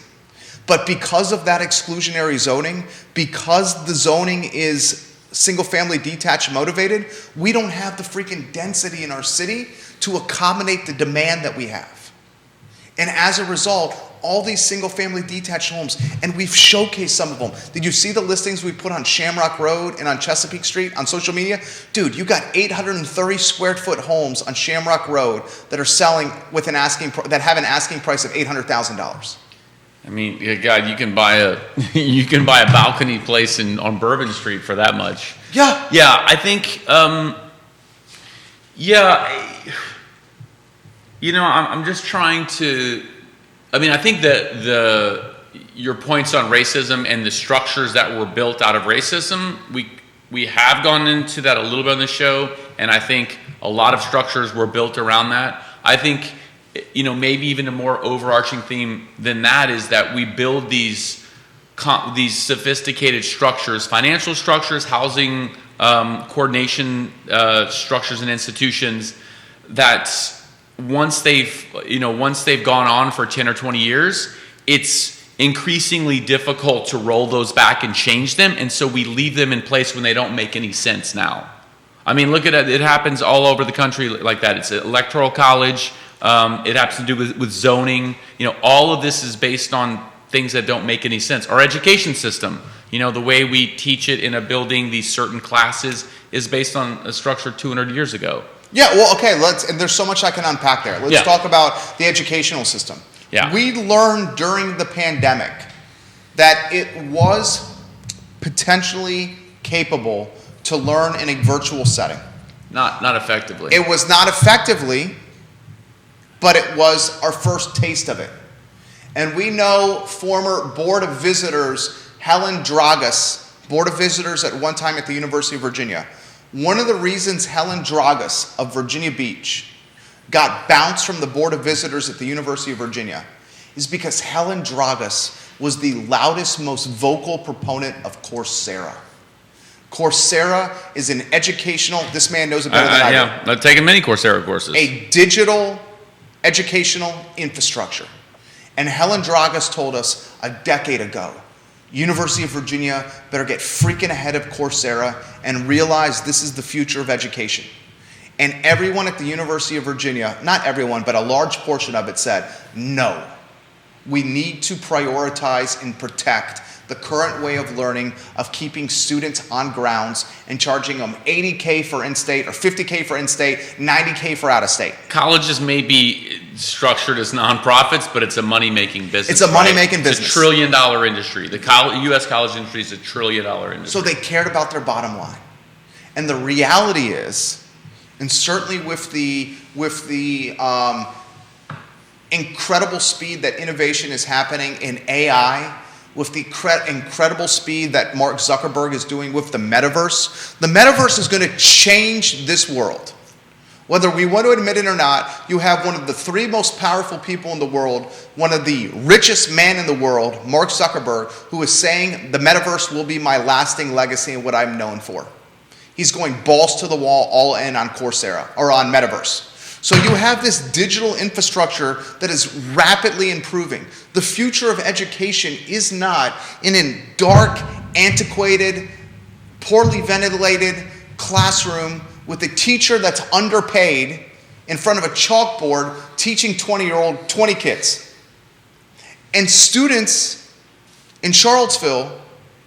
But because of that exclusionary zoning, because the zoning is single-family detached motivated, we don't have the freaking density in our city to accommodate the demand that we have. And as a result, all these single-family detached homes, and we've showcased some of them. Did you see the listings we put on Shamrock Road and on Chesapeake Street on social media? Dude, you got 830 square foot homes on Shamrock Road that are selling with that have an asking price of $800,000. I mean, God, you can buy a balcony place on Bourbon Street for that much. Yeah. Yeah, I think. I'm just trying to. I mean, I think that your points on racism and the structures that were built out of racism, we have gone into that a little bit on the show, and I think a lot of structures were built around that. I think, maybe even a more overarching theme than that is that we build these sophisticated structures, financial structures, housing coordination structures and institutions that once they've gone on for 10 or 20 years, it's increasingly difficult to roll those back and change them, and so we leave them in place when they don't make any sense now. I mean, look at it. It happens all over the country like that. It's electoral college. It has to do with zoning. All of this is based on things that don't make any sense. Our education system, the way we teach it in a building, these certain classes, is based on a structure 200 years ago. Yeah, well, okay, and there's so much I can unpack there. Let's talk about the educational system. Yeah. We learned during the pandemic that it was potentially capable to learn in a virtual setting. Not effectively. It was not effectively, but it was our first taste of it. And we know former Board of Visitors, Helen Dragas, Board of Visitors at one time at the University of Virginia. One of the reasons Helen Dragas of Virginia Beach got bounced from the Board of Visitors at the University of Virginia is because Helen Dragas was the loudest, most vocal proponent of Coursera. Coursera is an educational, this man knows it better than I do. Yeah, I've taken many Coursera courses. A digital educational infrastructure. And Helen Dragas told us a decade ago, University of Virginia better get freaking ahead of Coursera and realize this is the future of education. And everyone at the University of Virginia, not everyone, but a large portion of it said, no, we need to prioritize and protect the current way of learning of keeping students on grounds and charging them $80K for in-state or $50K for in-state, $90K for out-of-state. Colleges may be structured as nonprofits, but it's a money-making business. It's a money-making business. It's a $1 trillion industry. The U.S. college industry is a $1 trillion industry. So they cared about their bottom line. And the reality is, and certainly with the incredible speed that innovation is happening in AI, with the incredible speed that Mark Zuckerberg is doing with the metaverse is going to change this world. Whether we want to admit it or not, you have one of the 3 most powerful people in the world, one of the richest men in the world, Mark Zuckerberg, who is saying the metaverse will be my lasting legacy and what I'm known for. He's going balls to the wall, all in on Coursera, or on metaverse. So you have this digital infrastructure that is rapidly improving. The future of education is not in a dark, antiquated, poorly ventilated classroom with a teacher that's underpaid in front of a chalkboard teaching 20 kids. And students in Charlottesville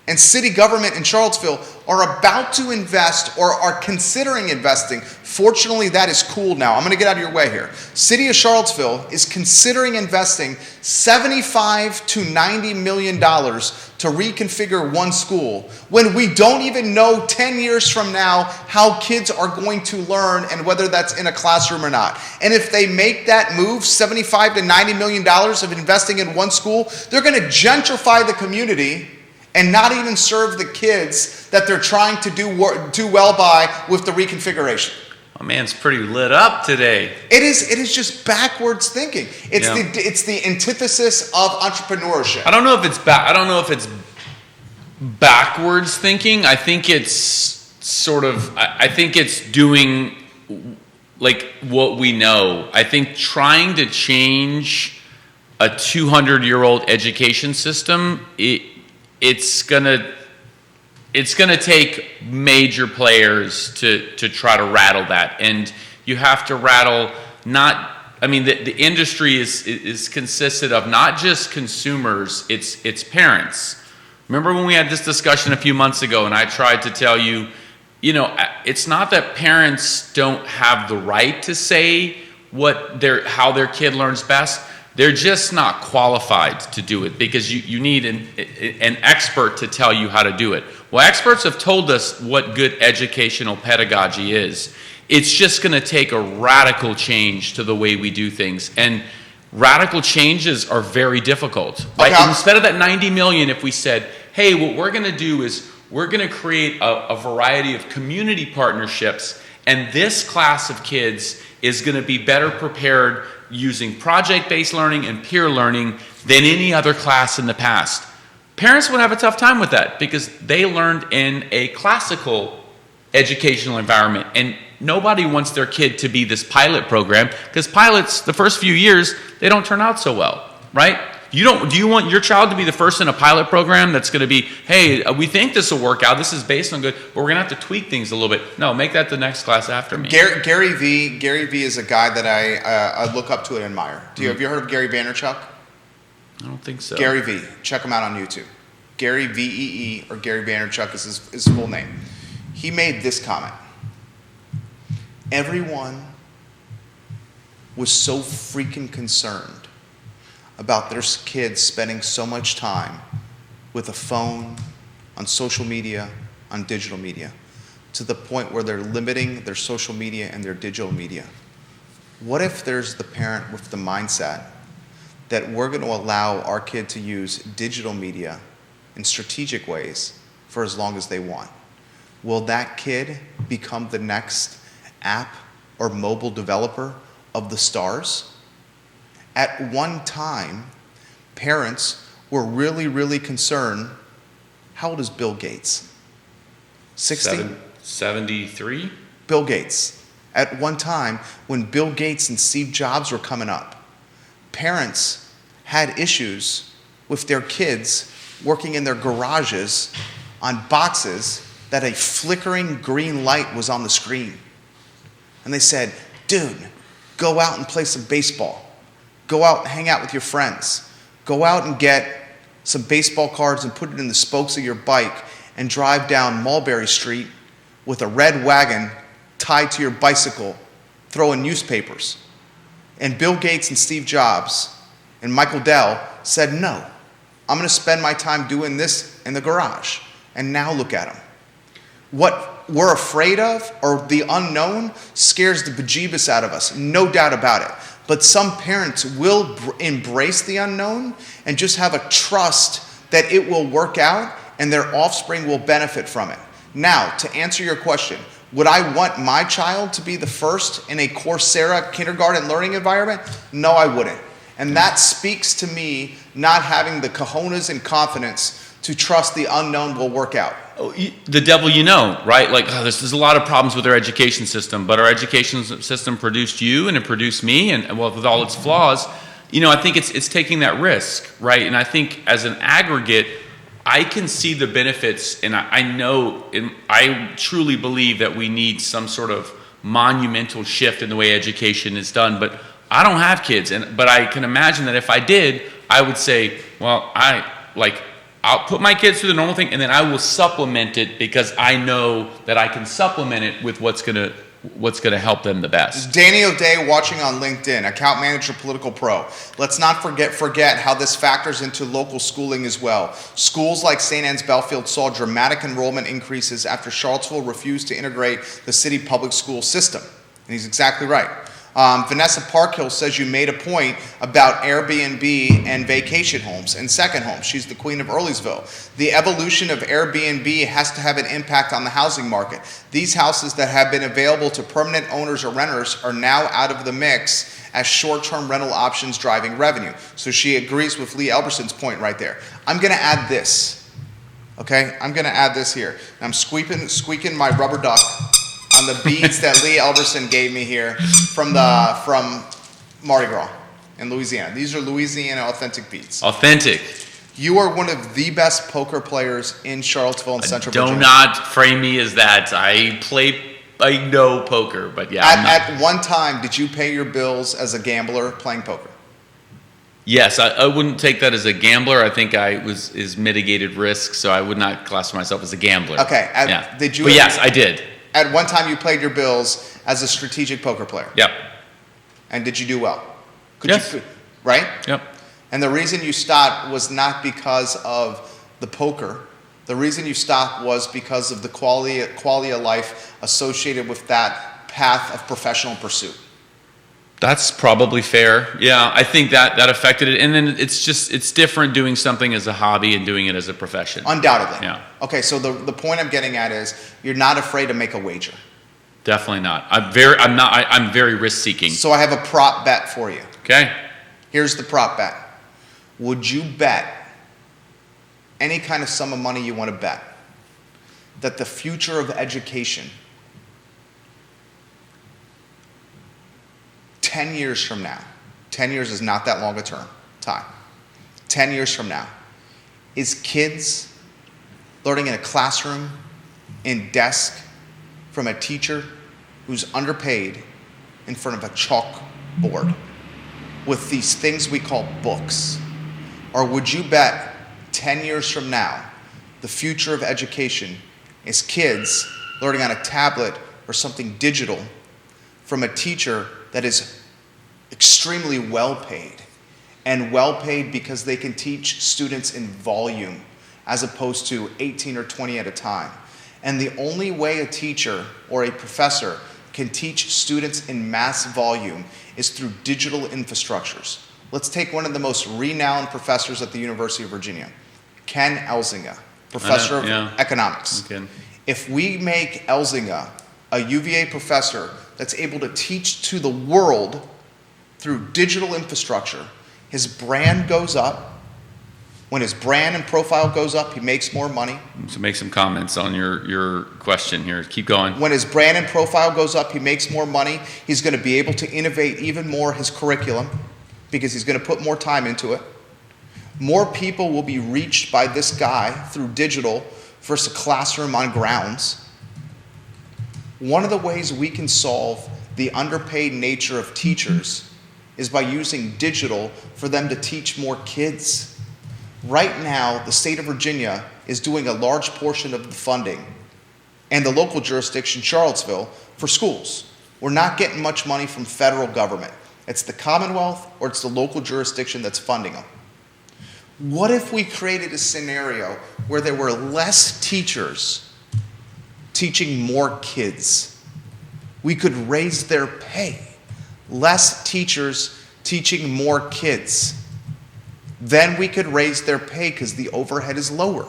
and city government in Charlottesville are about to invest or are considering investing. Fortunately, that is cool now. I'm going to get out of your way here. City of Charlottesville is considering investing $75 to $90 million to reconfigure one school when we don't even know 10 years from now how kids are going to learn and whether that's in a classroom or not. And if they make that move, $75 to $90 million of investing in one school, they're going to gentrify the community and not even serve the kids that they're trying to do well by with the reconfiguration. My man's pretty lit up today. It is just backwards thinking. It's the antithesis of entrepreneurship. I don't know if it's backwards thinking. I think it's I think it's doing like what we know. I think trying to change a 200-year-old education system, it's gonna take major players to try to rattle that, and you have to rattle the industry is consisted of not just consumers, it's parents. Remember when we had this discussion a few months ago and I tried to tell you, it's not that parents don't have the right to say how their kid learns best. They're just not qualified to do it because you need an expert to tell you how to do it. Well, experts have told us what good educational pedagogy is. It's just going to take a radical change to the way we do things. And radical changes are very difficult. Right? Okay. Instead of that 90 million, if we said, hey, what we're going to do is we're going to create a variety of community partnerships, and this class of kids is going to be better prepared using project-based learning and peer learning than any other class in the past. Parents would have a tough time with that because they learned in a classical educational environment, and nobody wants their kid to be this pilot program because pilots, the first few years, they don't turn out so well, right? Do you want your child to be the first in a pilot program that's going to be, hey, we think this will work out, this is based on good, but we're going to have to tweak things a little bit. No, make that the next class after me. Gary Vee is a guy that I look up to and admire. Have you heard of Gary Vaynerchuk? I don't think so. Gary Vee. Check him out on YouTube. Gary Vee or Gary Vaynerchuk is his full name. He made this comment. Everyone was so freaking concerned about their kids spending so much time with a phone, on social media, on digital media, to the point where they're limiting their social media and their digital media. What if there's the parent with the mindset that we're going to allow our kid to use digital media in strategic ways for as long as they want? Will that kid become the next app or mobile developer of the stars? At one time, parents were really, really concerned. How old is Bill Gates? 60? 73? Bill Gates. At one time, when Bill Gates and Steve Jobs were coming up, parents had issues with their kids working in their garages on boxes that a flickering green light was on the screen. And they said, dude, go out and play some baseball. Go out and hang out with your friends. Go out and get some baseball cards and put it in the spokes of your bike and drive down Mulberry Street with a red wagon tied to your bicycle, throwing newspapers. And Bill Gates and Steve Jobs and Michael Dell said, no, I'm going to spend my time doing this in the garage. And now look at them. What we're afraid of, or the unknown, scares the bejeebus out of us, no doubt about it. But some parents will embrace the unknown and just have a trust that it will work out and their offspring will benefit from it. Now, to answer your question, would I want my child to be the first in a Coursera kindergarten learning environment? No, I wouldn't. And that speaks to me not having the cojones and confidence to trust the unknown will work out. The devil you know, right? Like, there's a lot of problems with our education system, but our education system produced you and it produced me, and well, with all its flaws, I think it's taking that risk, right? And I think as an aggregate, I can see the benefits, and I truly believe that we need some sort of monumental shift in the way education is done, but I don't have kids, but I can imagine that if I did, I would say, well, I'll put my kids through the normal thing, and then I will supplement it because I know that I can supplement it with what's gonna help them the best. Danny O'Day watching on LinkedIn, account manager, political pro. Let's not forget how this factors into local schooling as well. Schools like St. Anne's Belfield saw dramatic enrollment increases after Charlottesville refused to integrate the city public school system. And he's exactly right. Vanessa Parkhill says you made a point about Airbnb and vacation homes and second homes. She's the queen of Earlysville. The evolution of Airbnb has to have an impact on the housing market. These houses that have been available to permanent owners or renters are now out of the mix as short-term rental options driving revenue. So she agrees with Lee Elberson's point right there. I'm going to add this, okay? I'm going to add this here. I'm squeaking my rubber duck on the beads that Lee Elberson gave me here from Mardi Gras in Louisiana. These are Louisiana authentic beads. Authentic. You are one of the best poker players in Charlottesville and Central Virginia. Do not frame me as that. I know poker, but yeah. At one time, did you pay your bills as a gambler playing poker? Yes, I wouldn't take that as a gambler. I think is mitigated risk, so I would not classify myself as a gambler. Okay. Yeah. Did you? But yes, I did. At one time, you played your bills as a strategic poker player. Yep. And did you do well? Yes. Right? Yep. And the reason you stopped was not because of the poker. The reason you stopped was because of the quality of life associated with that path of professional pursuit. That's probably fair. Yeah, I think that affected it. And then it's different doing something as a hobby and doing it as a profession. Undoubtedly. Yeah. Okay, so the point I'm getting at is you're not afraid to make a wager. Definitely not. I'm very risk seeking. So I have a prop bet for you. Okay. Here's the prop bet. Would you bet any kind of sum of money you want to bet that the future of education 10 years from now, 10 years is not that long a time, 10 years from now, is kids learning in a classroom, in desk, from a teacher who's underpaid in front of a chalkboard with these things we call books? Or would you bet 10 years from now, the future of education is kids learning on a tablet or something digital from a teacher that is extremely well paid, and well paid because they can teach students in volume as opposed to 18 or 20 at a time. And the only way a teacher or a professor can teach students in mass volume is through digital infrastructures. Let's take one of the most renowned professors at the University of Virginia, Ken Elzinga, professor of economics. Okay. If we make Elzinga a UVA professor that's able to teach to the world through digital infrastructure, his brand goes up. When his brand and profile goes up, he makes more money. So make some comments on your question here. Keep going. When his brand and profile goes up, he makes more money. He's going to be able to innovate even more his curriculum because he's going to put more time into it. More people will be reached by this guy through digital versus a classroom on grounds. One of the ways we can solve the underpaid nature of teachers is by using digital for them to teach more kids. Right now, the state of Virginia is doing a large portion of the funding, and the local jurisdiction, Charlottesville, for schools. We're not getting much money from federal government. It's the Commonwealth or it's the local jurisdiction that's funding them. What if we created a scenario where there were less teachers teaching more kids? We could raise their pay. Less teachers teaching more kids. Then we could raise their pay because the overhead is lower.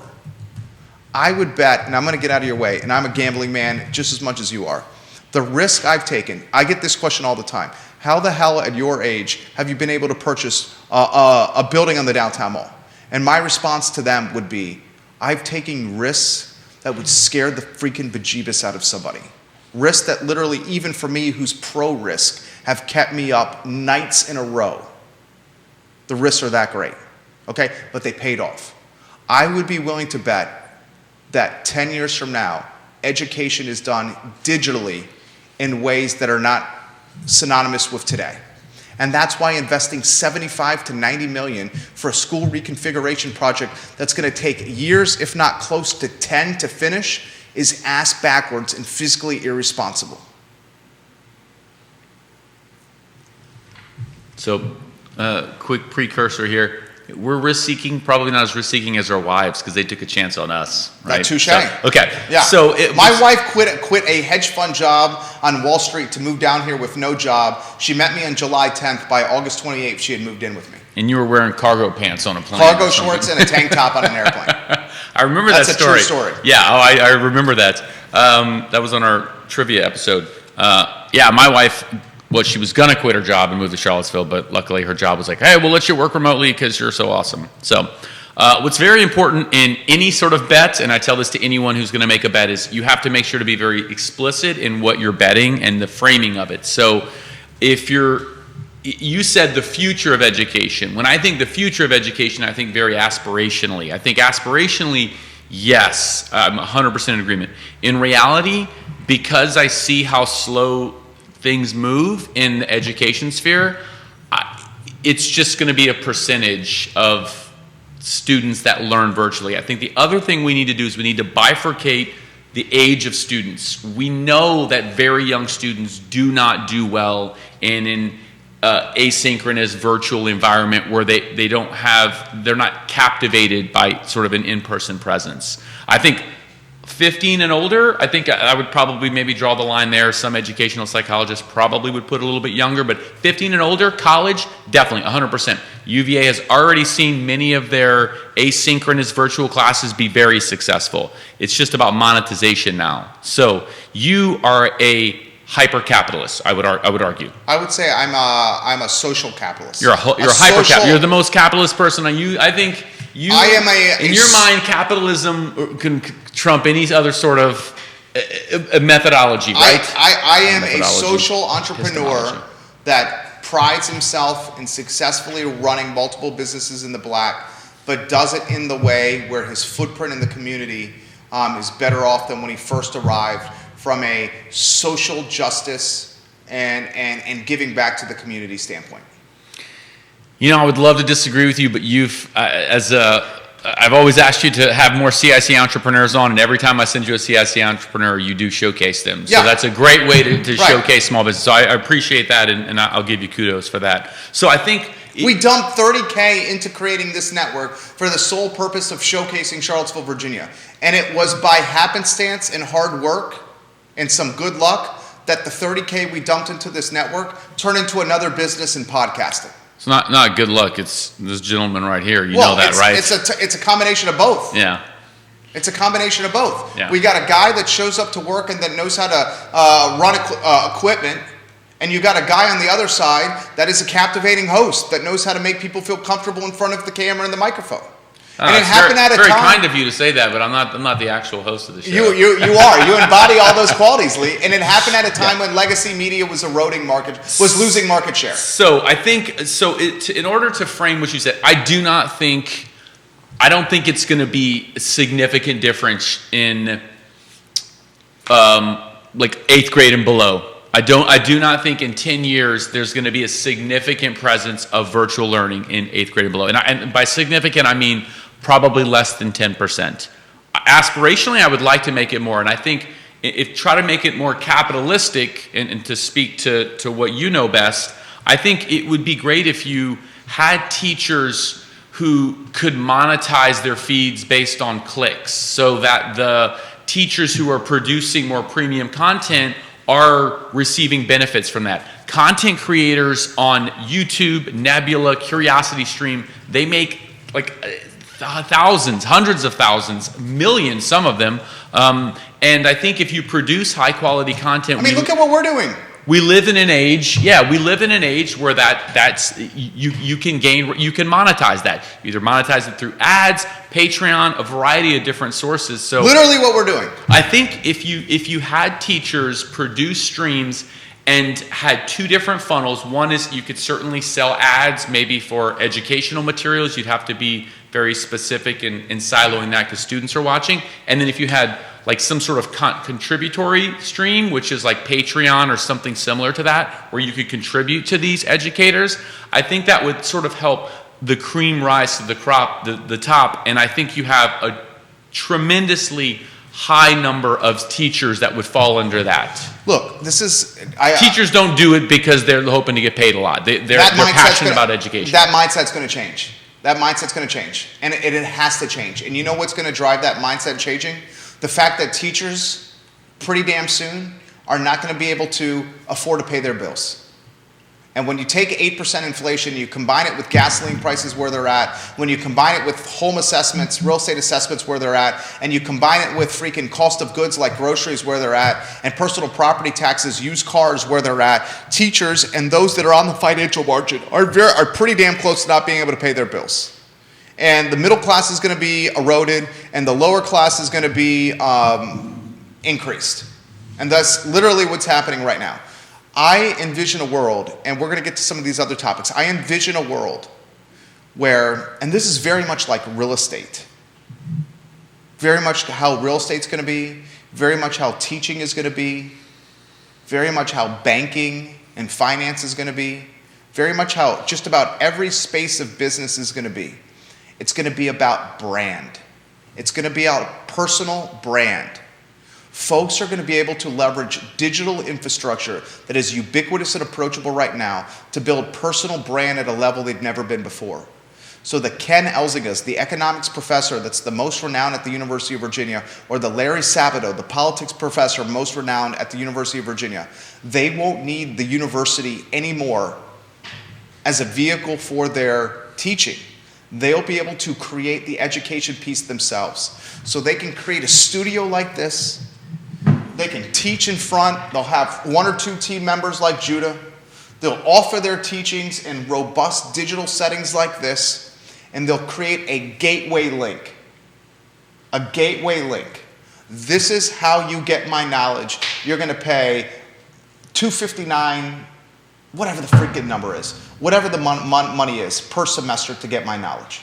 I would bet, and I'm going to get out of your way, and I'm a gambling man just as much as you are. The risk I've taken, I get this question all the time. How the hell at your age have you been able to purchase a building on the downtown mall? And my response to them would be, I've taken risks that would scare the freaking bejeebus out of somebody. Risks that literally, even for me who's pro-risk, have kept me up nights in a row. The risks are that great, okay? But they paid off. I would be willing to bet that 10 years from now, education is done digitally in ways that are not synonymous with today. And that's why investing 75 to 90 million for a school reconfiguration project that's going to take years, if not close to 10 to finish, is ass backwards and fiscally irresponsible. So, quick precursor here. We're risk-seeking, probably not as risk-seeking as our wives, because they took a chance on us, right? Touche. So, okay. Yeah. So my wife quit a hedge fund job on Wall Street to move down here with no job. She met me on July 10th. By August 28th, she had moved in with me. And you were wearing cargo pants on a plane. Cargo shorts and a tank top on an airplane. I remember that story. That's a true story. Yeah, I remember that. That was on our trivia episode. Yeah, my wife, she was going to quit her job and move to Charlottesville, but luckily her job was like, hey, we'll let you work remotely because you're so awesome. So what's very important in any sort of bet, and I tell this to anyone who's going to make a bet, is you have to make sure to be very explicit in what you're betting and the framing of it. So if you said the future of education. When I think the future of education, I think very aspirationally. I think aspirationally, yes, I'm 100% in agreement. In reality, because I see how slow things move in the education sphere, it's just going to be a percentage of students that learn virtually. I think the other thing we need to do is we need to bifurcate the age of students. We know that very young students do not do well in an asynchronous virtual environment where they're not captivated by sort of an in-person presence. I think 15 and older, I think I would probably maybe draw the line there. Some educational psychologists probably would put a little bit younger, but 15 and older, college, definitely 100%. UVA has already seen many of their asynchronous virtual classes be very successful. It's just about monetization now. So you are a hyper-capitalist, I would argue. I would say I'm a social capitalist. You're a hyper-capitalist. You're the most capitalist person. I think you. I am in your mind, capitalism can trump any other sort of methodology, right? I am a social entrepreneur that prides himself in successfully running multiple businesses in the black, but does it in the way where his footprint in the community is better off than when he first arrived, from a social justice and giving back to the community standpoint. You know, I would love to disagree with you, but I've always asked you to have more CIC entrepreneurs on, and every time I send you a CIC entrepreneur, you do showcase them. Yeah. So that's a great way to Right. showcase small business. So I appreciate that, and I'll give you kudos for that. So I think We dumped $30K into creating this network for the sole purpose of showcasing Charlottesville, Virginia. And it was by happenstance and hard work and some good luck that the $30K we dumped into this network turned into another business in podcasting. it's not good luck. It's this gentleman right here. You know that, right? It's a combination of both. Yeah. It's a combination of both. Yeah. We got a guy that shows up to work and that knows how to run equipment, and you got a guy on the other side that is a captivating host that knows how to make people feel comfortable in front of the camera and the microphone. And it happened at a very time. kind of you to say that, but I'm not the actual host of the show. You are. You embody all those qualities, Lee. And it happened at a time when legacy media was losing market share. So I think in order to frame what you said, I don't think it's going to be a significant difference in like 8th grade and below. I do not think in 10 years there's going to be a significant presence of virtual learning in 8th grade and below. And by significant, I mean probably less than 10%. Aspirationally, I would like to make it more. And I think if try to make it more capitalistic and to speak to what you know best, I think it would be great if you had teachers who could monetize their feeds based on clicks, so that the teachers who are producing more premium content are receiving benefits from that. Content creators on YouTube, Nebula, CuriosityStream, they make like thousands, hundreds of thousands, millions, some of them. And I think if you produce high quality content, look at what we're doing. We live in an age, where that's you can monetize that. You either monetize it through ads, Patreon, a variety of different sources. So literally what we're doing. I think if you had teachers produce streams and had two different funnels, one is you could certainly sell ads maybe for educational materials. You'd have to be very specific in siloing that because students are watching. And then if you had like some sort of contributory stream, which is like Patreon or something similar to that, where you could contribute to these educators, I think that would sort of help the cream rise to the top. And I think you have a tremendously high number of teachers that would fall under that. Look, teachers don't do it because they're hoping to get paid a lot. They're passionate about education. That mindset's going to change. And it has to change. And you know what's going to drive that mindset changing? The fact that teachers, pretty damn soon, are not going to be able to afford to pay their bills. And when you take 8% inflation, you combine it with gasoline prices where they're at, when you combine it with home assessments, real estate assessments where they're at, and you combine it with freaking cost of goods like groceries where they're at, and personal property taxes, used cars where they're at, teachers and those that are on the financial margin are pretty damn close to not being able to pay their bills. And the middle class is going to be eroded, and the lower class is going to be increased. And that's literally what's happening right now. I envision a world, and we're going to get to some of these other topics, I envision a world where, and this is very much like real estate, very much how real estate's going to be, very much how teaching is going to be, very much how banking and finance is going to be, very much how just about every space of business is going to be. It's going to be about brand. It's going to be about personal brand. Folks are going to be able to leverage digital infrastructure that is ubiquitous and approachable right now to build personal brand at a level they've never been before. So the Ken Elzingas, the economics professor that's the most renowned at the University of Virginia, or the Larry Sabato, the politics professor most renowned at the University of Virginia, they won't need the university anymore as a vehicle for their teaching. They'll be able to create the education piece themselves. So they can create a studio like this. They can teach in front. They'll have one or two team members like Judah. They'll offer their teachings in robust digital settings like this, and they'll create a gateway link. A gateway link. This is how you get my knowledge. You're going to pay $259, whatever the freaking number is, whatever the money is per semester to get my knowledge.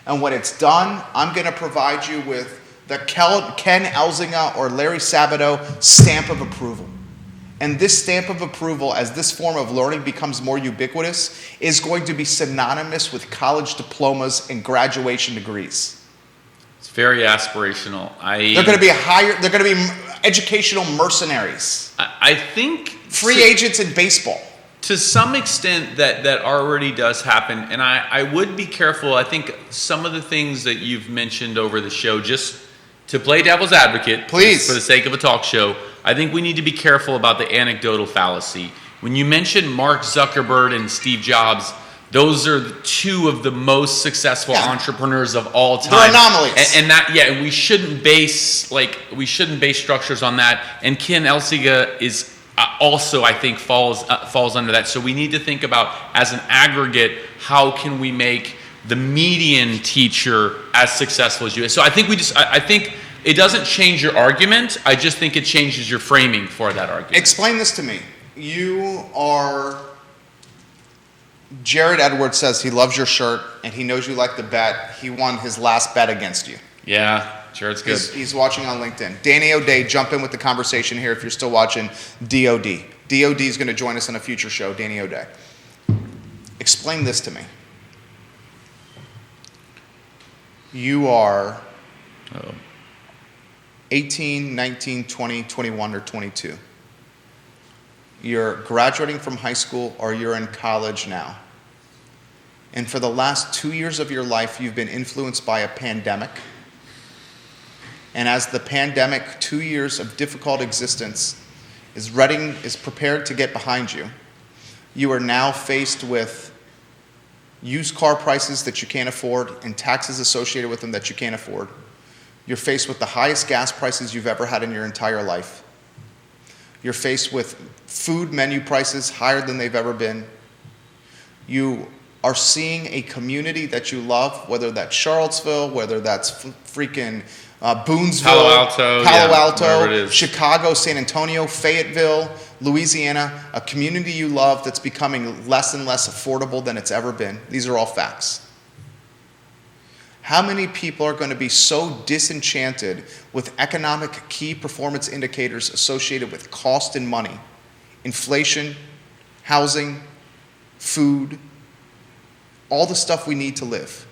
And when it's done, I'm going to provide you with the Ken Elzinga or Larry Sabato stamp of approval. And this stamp of approval, as this form of learning becomes more ubiquitous, is going to be synonymous with college diplomas and graduation degrees. It's very aspirational. They're going to be educational mercenaries. I think free agents in baseball. To some extent that already does happen, and I would be careful. I think some of the things that you've mentioned over the show, just to play devil's advocate, please, for the sake of a talk show, I think we need to be careful about the anecdotal fallacy. When you mention Mark Zuckerberg and Steve Jobs, those are two of the most successful entrepreneurs of all time. They're anomalies. And we shouldn't base structures on that. And Ken Elzinga is also, I think, falls under that. So we need to think about, as an aggregate, how can we make the median teacher as successful as you. So I think I think it doesn't change your argument. I just think it changes your framing for that argument. Explain this to me. Jared Edwards says he loves your shirt and he knows you like the bet. He won his last bet against you. Yeah, Jared's good. He's watching on LinkedIn. Danny O'Day, jump in with the conversation here if you're still watching. DOD. DOD is going to join us on a future show. Danny O'Day. Explain this to me. You are 18, 19, 20, 21, or 22. You're graduating from high school or you're in college now. And for the last 2 years of your life, you've been influenced by a pandemic. And as the pandemic, 2 years of difficult existence is prepared to get behind you, you are now faced with used car prices that you can't afford and taxes associated with them that you can't afford. You're faced with the highest gas prices you've ever had in your entire life. You're faced with food menu prices higher than they've ever been. You are seeing a community that you love, whether that's Charlottesville, whether that's freaking Boonesville, Palo Alto, Chicago, San Antonio, Fayetteville, Louisiana, a community you love that's becoming less and less affordable than it's ever been. These are all facts. How many people are going to be so disenchanted with economic key performance indicators associated with cost and money, inflation, housing, food, all the stuff we need to live?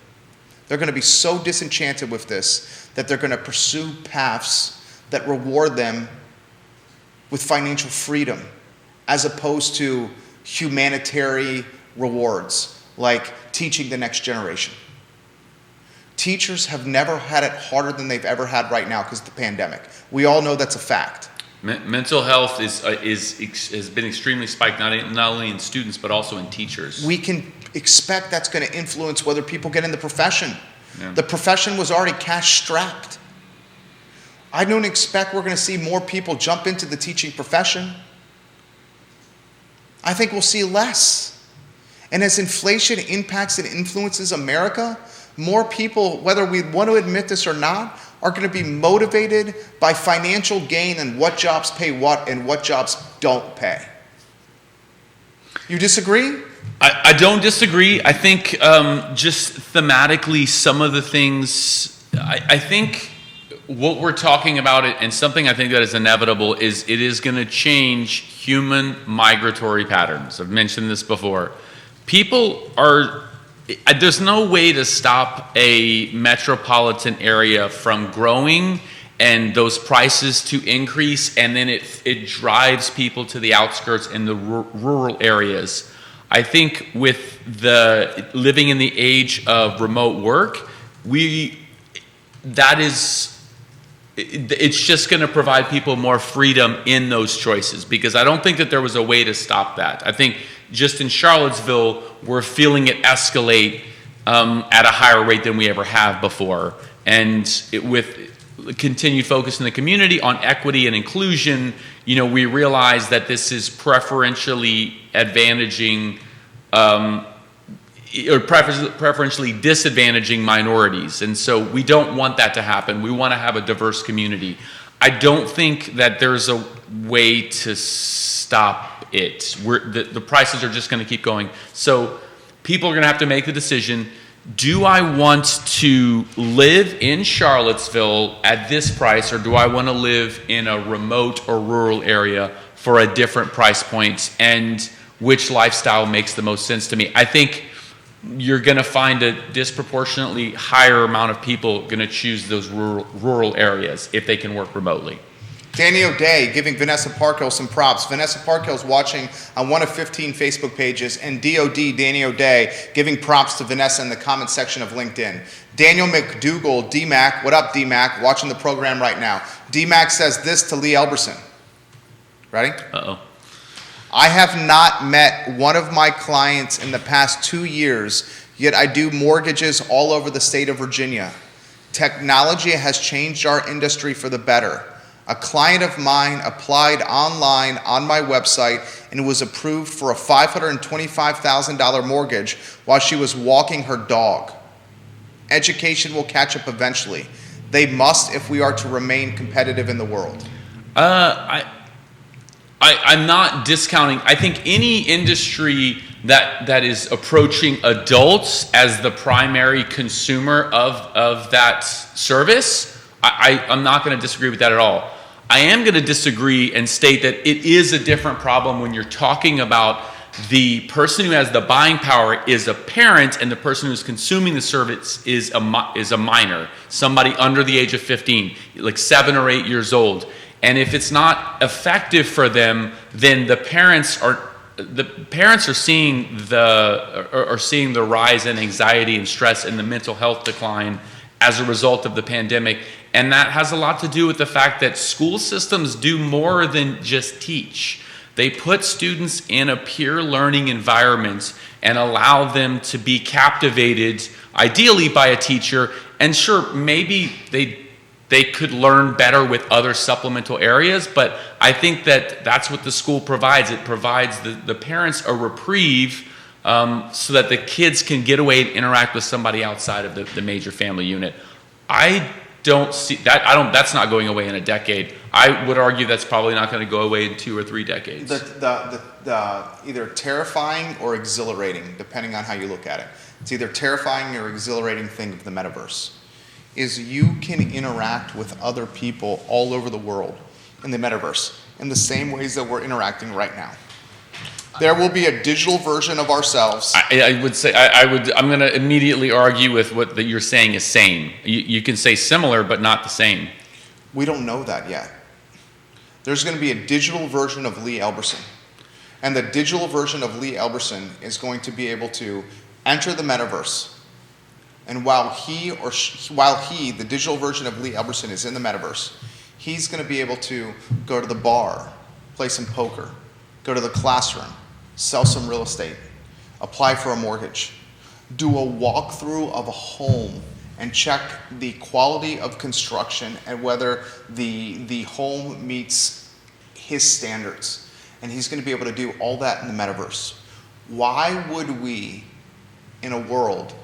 They're going to be so disenchanted with this that they're going to pursue paths that reward them with financial freedom as opposed to humanitarian rewards like teaching the next generation. Teachers have never had it harder than they've ever had right now because of the pandemic. We all know that's a fact. Mental health has been extremely spiked, not only in students, but also in teachers. We can expect that's going to influence whether people get in the profession. Yeah. The profession was already cash-strapped. I don't expect we're going to see more people jump into the teaching profession. I think we'll see less. And as inflation impacts and influences America, more people, whether we want to admit this or not, are going to be motivated by financial gain and what jobs pay what and what jobs don't pay. You disagree? I don't disagree. I think just thematically, some of the things, I think what we're talking about, and something I think that is inevitable, is it is going to change human migratory patterns. I've mentioned this before. There's no way to stop a metropolitan area from growing and those prices to increase, and then it drives people to the outskirts and the rural areas. I think with the living in the age of remote work, it's just going to provide people more freedom in those choices, because I don't think that there was a way to stop that. I think just in Charlottesville, we're feeling it escalate at a higher rate than we ever have before. And with continued focus in the community on equity and inclusion, we realize that this is preferentially advantaging or preferentially disadvantaging minorities. And so we don't want that to happen. We want to have a diverse community. I don't think that there's a way to stop it. The prices are just going to keep going. So people are going to have to make the decision: do I want to live in Charlottesville at this price, or do I want to live in a remote or rural area for a different price point? And which lifestyle makes the most sense to me? I think you're going to find a disproportionately higher amount of people going to choose those rural areas if they can work remotely. Danny O'Day giving Vanessa Parkhill some props. Vanessa Parkhill's watching on one of 15 Facebook pages, and DOD, Danny O'Day, giving props to Vanessa in the comment section of LinkedIn. Daniel McDougall, DMAC, what up DMAC, watching the program right now. DMAC says this to Lee Elberson. Ready? Uh-oh. I have not met one of my clients in the past 2 years, yet I do mortgages all over the state of Virginia. Technology has changed our industry for the better. A client of mine applied online on my website and was approved for a $525,000 mortgage while she was walking her dog. Education will catch up eventually. They must if we are to remain competitive in the world. I'm not discounting. I think any industry that is approaching adults as the primary consumer of that service, I'm not going to disagree with that at all. I am going to disagree and state that it is a different problem when you're talking about the person who has the buying power is a parent and the person who's consuming the service is a minor, somebody under the age of 15, like 7 or 8 years old. And if it's not effective for them, then the parents are seeing the rise in anxiety and stress and the mental health decline as a result of the pandemic. And that has a lot to do with the fact that school systems do more than just teach. They put students in a peer learning environment and allow them to be captivated, ideally by a teacher. And sure, maybe they could learn better with other supplemental areas, but I think that's what the school provides. It provides the parents a reprieve so that the kids can get away and interact with somebody outside of the major family unit. I don't see that. That's not going away in a decade. I would argue that's probably not going to go away in 2 or 3 decades. The either terrifying or exhilarating, depending on how you look at it. It's either terrifying or exhilarating thing of the metaverse is you can interact with other people all over the world in the metaverse in the same ways that we're interacting right now. There will be a digital version of ourselves. I would say I'm going to immediately argue with what that you're saying is same. You can say similar, but not the same. We don't know that yet. There's going to be a digital version of Lee Elberson, and the digital version of Lee Elberson is going to be able to enter the metaverse. And while the digital version of Lee Elberson is in the metaverse, he's going to be able to go to the bar, play some poker, go to the classroom, sell some real estate, apply for a mortgage, do a walkthrough of a home and check the quality of construction and whether the home meets his standards. And he's going to be able to do all that in the metaverse. Why would we, in a world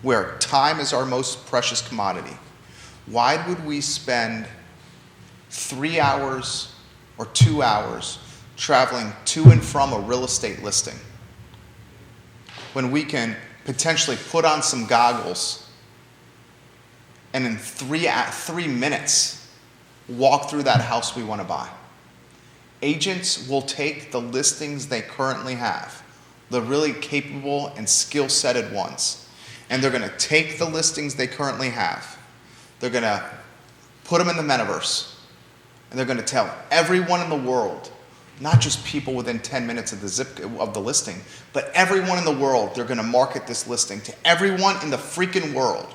where time is our most precious commodity, why would we spend 3 hours or 2 hours traveling to and from a real estate listing when we can potentially put on some goggles and in 3 minutes walk through that house we want to buy? Agents will take the listings they currently have, the really capable and skill-setted ones, and they're going to take the listings they currently have, they're going to put them in the metaverse, and they're going to tell everyone in the world, not just people within 10 minutes of the listing, but everyone in the world, they're going to market this listing to everyone in the freaking world.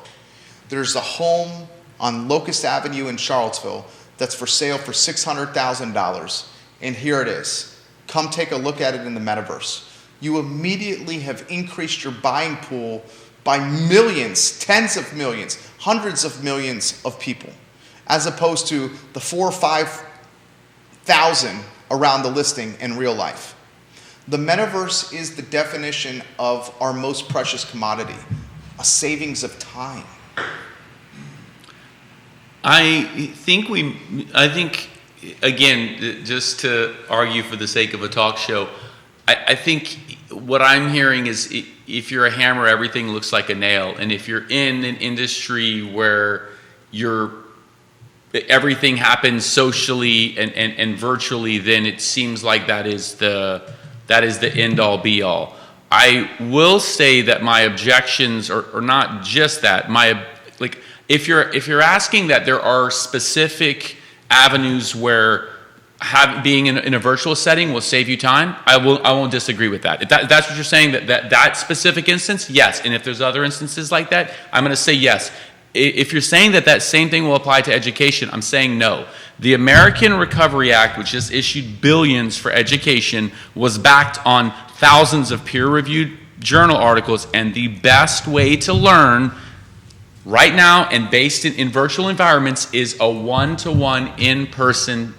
There's a home on Locust Avenue in Charlottesville that's for sale for $600,000, and here it is. Come take a look at it in the metaverse. You immediately have increased your buying pool by millions, tens of millions, hundreds of millions of people, as opposed to the 4,000 or 5,000 around the listing in real life. The metaverse is the definition of our most precious commodity, a savings of time. I think, again, just to argue for the sake of a talk show, I think what I'm hearing is if you're a hammer, everything looks like a nail. And if you're in an industry where everything happens socially and virtually, then it seems like that is the end all be all. I will say that my objections are not just that. If you're asking that there are specific avenues where being in a virtual setting will save you time, I won't disagree with that. If that's what you're saying, that specific instance, yes. And if there's other instances like that, I'm going to say yes. If you're saying that same thing will apply to education, I'm saying no. The American Recovery Act, which has issued billions for education, was backed on thousands of peer-reviewed journal articles, and the best way to learn right now and based in virtual environments is a one-to-one in-person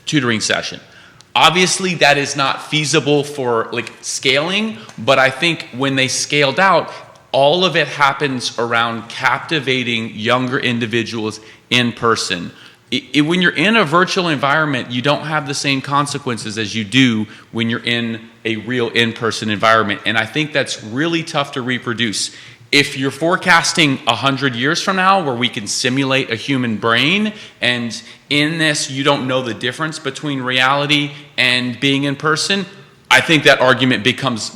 tutoring session. Obviously, that is not feasible for scaling, but I think when they scaled out, all of it happens around captivating younger individuals in person. When you're in a virtual environment, you don't have the same consequences as you do when you're in a real in-person environment. And I think that's really tough to reproduce. If you're forecasting 100 years from now where we can simulate a human brain, and in this you don't know the difference between reality and being in person, I think your argument becomes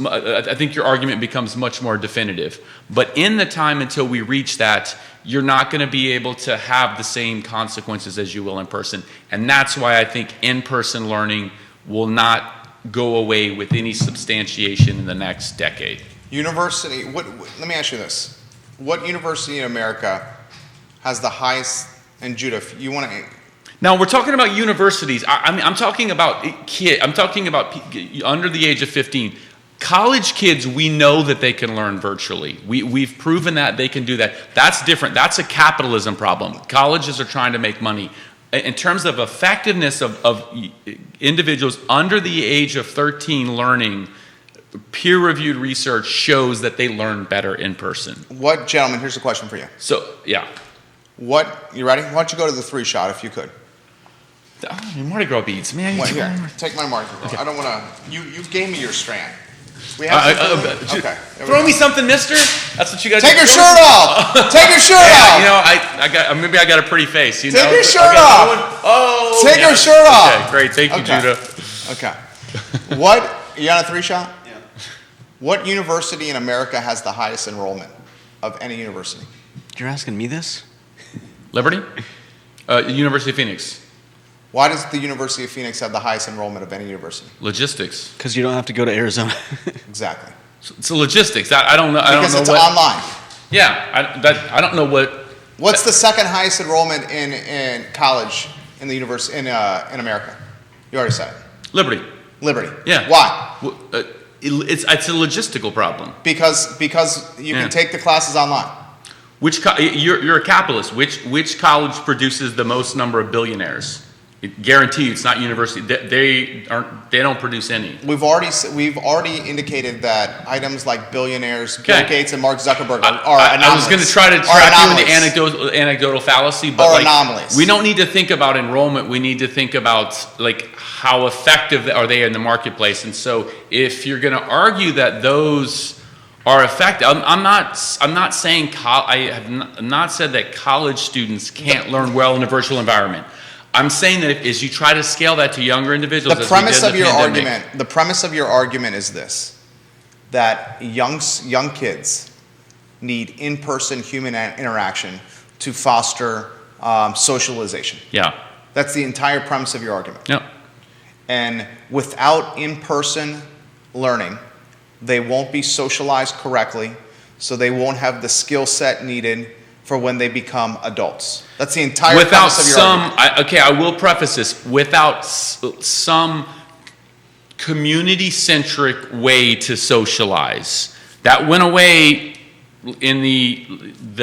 much more definitive. But in the time until we reach that, you're not going to be able to have the same consequences as you will in person. And that's why I think in-person learning will not go away with any substantiation in the next decade. University, let me ask you this. What university in America has the highest, and Judah, if you want to... Now, we're talking about universities. I'm talking about I'm talking about under the age of 15. College kids, we know that they can learn virtually. We've proven that they can do that. That's different. That's a capitalism problem. Colleges are trying to make money. In terms of effectiveness of individuals under the age of 13 learning, peer-reviewed research shows that they learn better in person. Gentlemen, here's a question for you. So, yeah. You ready? Why don't you go to the 3-shot if you could? Oh, Mardi Gras beads, man. Here, take my Mardi Gras. Okay. I don't want to. You gave me your strand. We have okay. Throw me something, mister. That's what you got to do. Take your shirt off. Take your shirt off. You know, maybe I got a pretty face. Take your shirt off. Take your shirt off. Okay, great. Thank you, Judah. Okay. You on a 3-shot? Yeah. What university in America has the highest enrollment of any university? You're asking me this? Liberty? University of Phoenix. Why does the University of Phoenix have the highest enrollment of any university? Logistics. Because you don't have to go to Arizona. Exactly. So logistics. I don't know. Because it's online. Yeah. I don't know what. What's the second highest enrollment in college in the university in America? You already said it. Liberty. Yeah. Why? It's a logistical problem. Because you can take the classes online. You're a capitalist. Which college produces the most number of billionaires? Guarantee it's not university. They don't produce any. We've already indicated that items like billionaires, Bill Gates and Mark Zuckerberg are anomalies. I was going to try to trap you with the anecdotal fallacy, but anomalies. We don't need to think about enrollment. We need to think about how effective are they in the marketplace. And so, if you're going to argue that those are effective, I'm not saying I have not said that college students can't learn well in a virtual environment. I'm saying that as you try to scale that to younger individuals, the premise of your argument is this: that young kids need in-person human interaction to foster socialization. Yeah, that's the entire premise of your argument. Yeah, and without in-person learning, they won't be socialized correctly, so they won't have the skill set needed for when they become adults. That's the entire premise of your argument. I will preface this. Without some community-centric way to socialize. That went away in the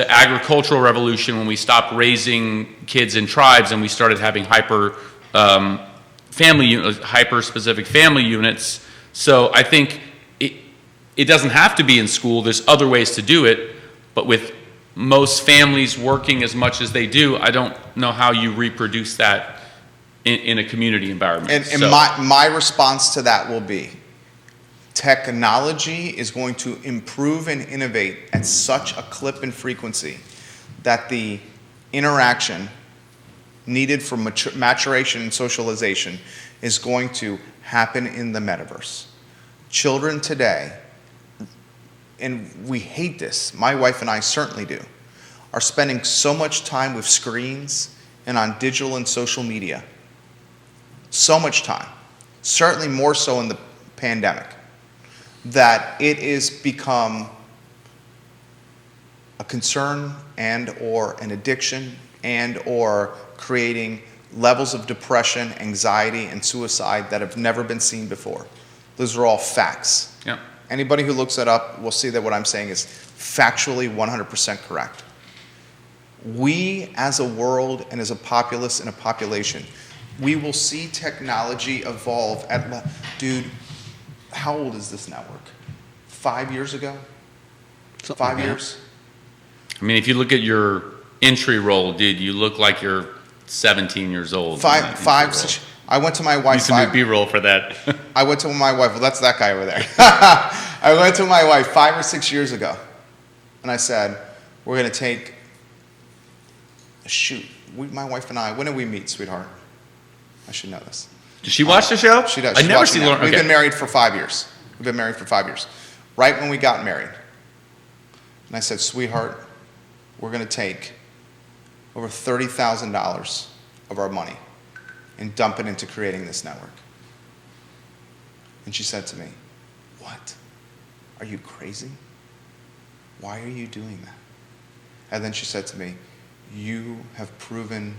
agricultural revolution when we stopped raising kids in tribes and we started having hyper-specific family units. So I think it doesn't have to be in school. There's other ways to do it, but with most families working as much as they do, I don't know how you reproduce that in a community environment. And my response to that will be, technology is going to improve and innovate at such a clip and frequency that the interaction needed for maturation and socialization is going to happen in the metaverse. Children today, and we hate this, my wife and I certainly do, are spending so much time with screens and on digital and social media. So much time, certainly more so in the pandemic, that it has become a concern and or an addiction and or creating levels of depression, anxiety, and suicide that have never been seen before. Those are all facts. Yeah. Anybody who looks that up will see that what I'm saying is factually 100% correct. We as a world and as a populace and a population, we will see technology evolve dude, how old is this network? 5 years ago? Something 5 like that. years. I mean, if you look at your entry role, dude, you look like you're 17 years old. I went to my wife. Use some new B-roll for that. I went to my wife. Well, that's that guy over there. I went to my wife 5 or 6 years ago, and I said, "We're going to take a shoot." My wife and I. When did we meet, sweetheart? I should know this. Does she watch the show? She does. I She never watches see it Lauren. now. We've Okay. been married for 5 years. We've been married for 5 years. Right when we got married, and I said, "Sweetheart, we're going to take over $30,000 of our money and dump it into creating this network." And she said to me, "What? Are you crazy? Why are you doing that?" And then she said to me, "You have proven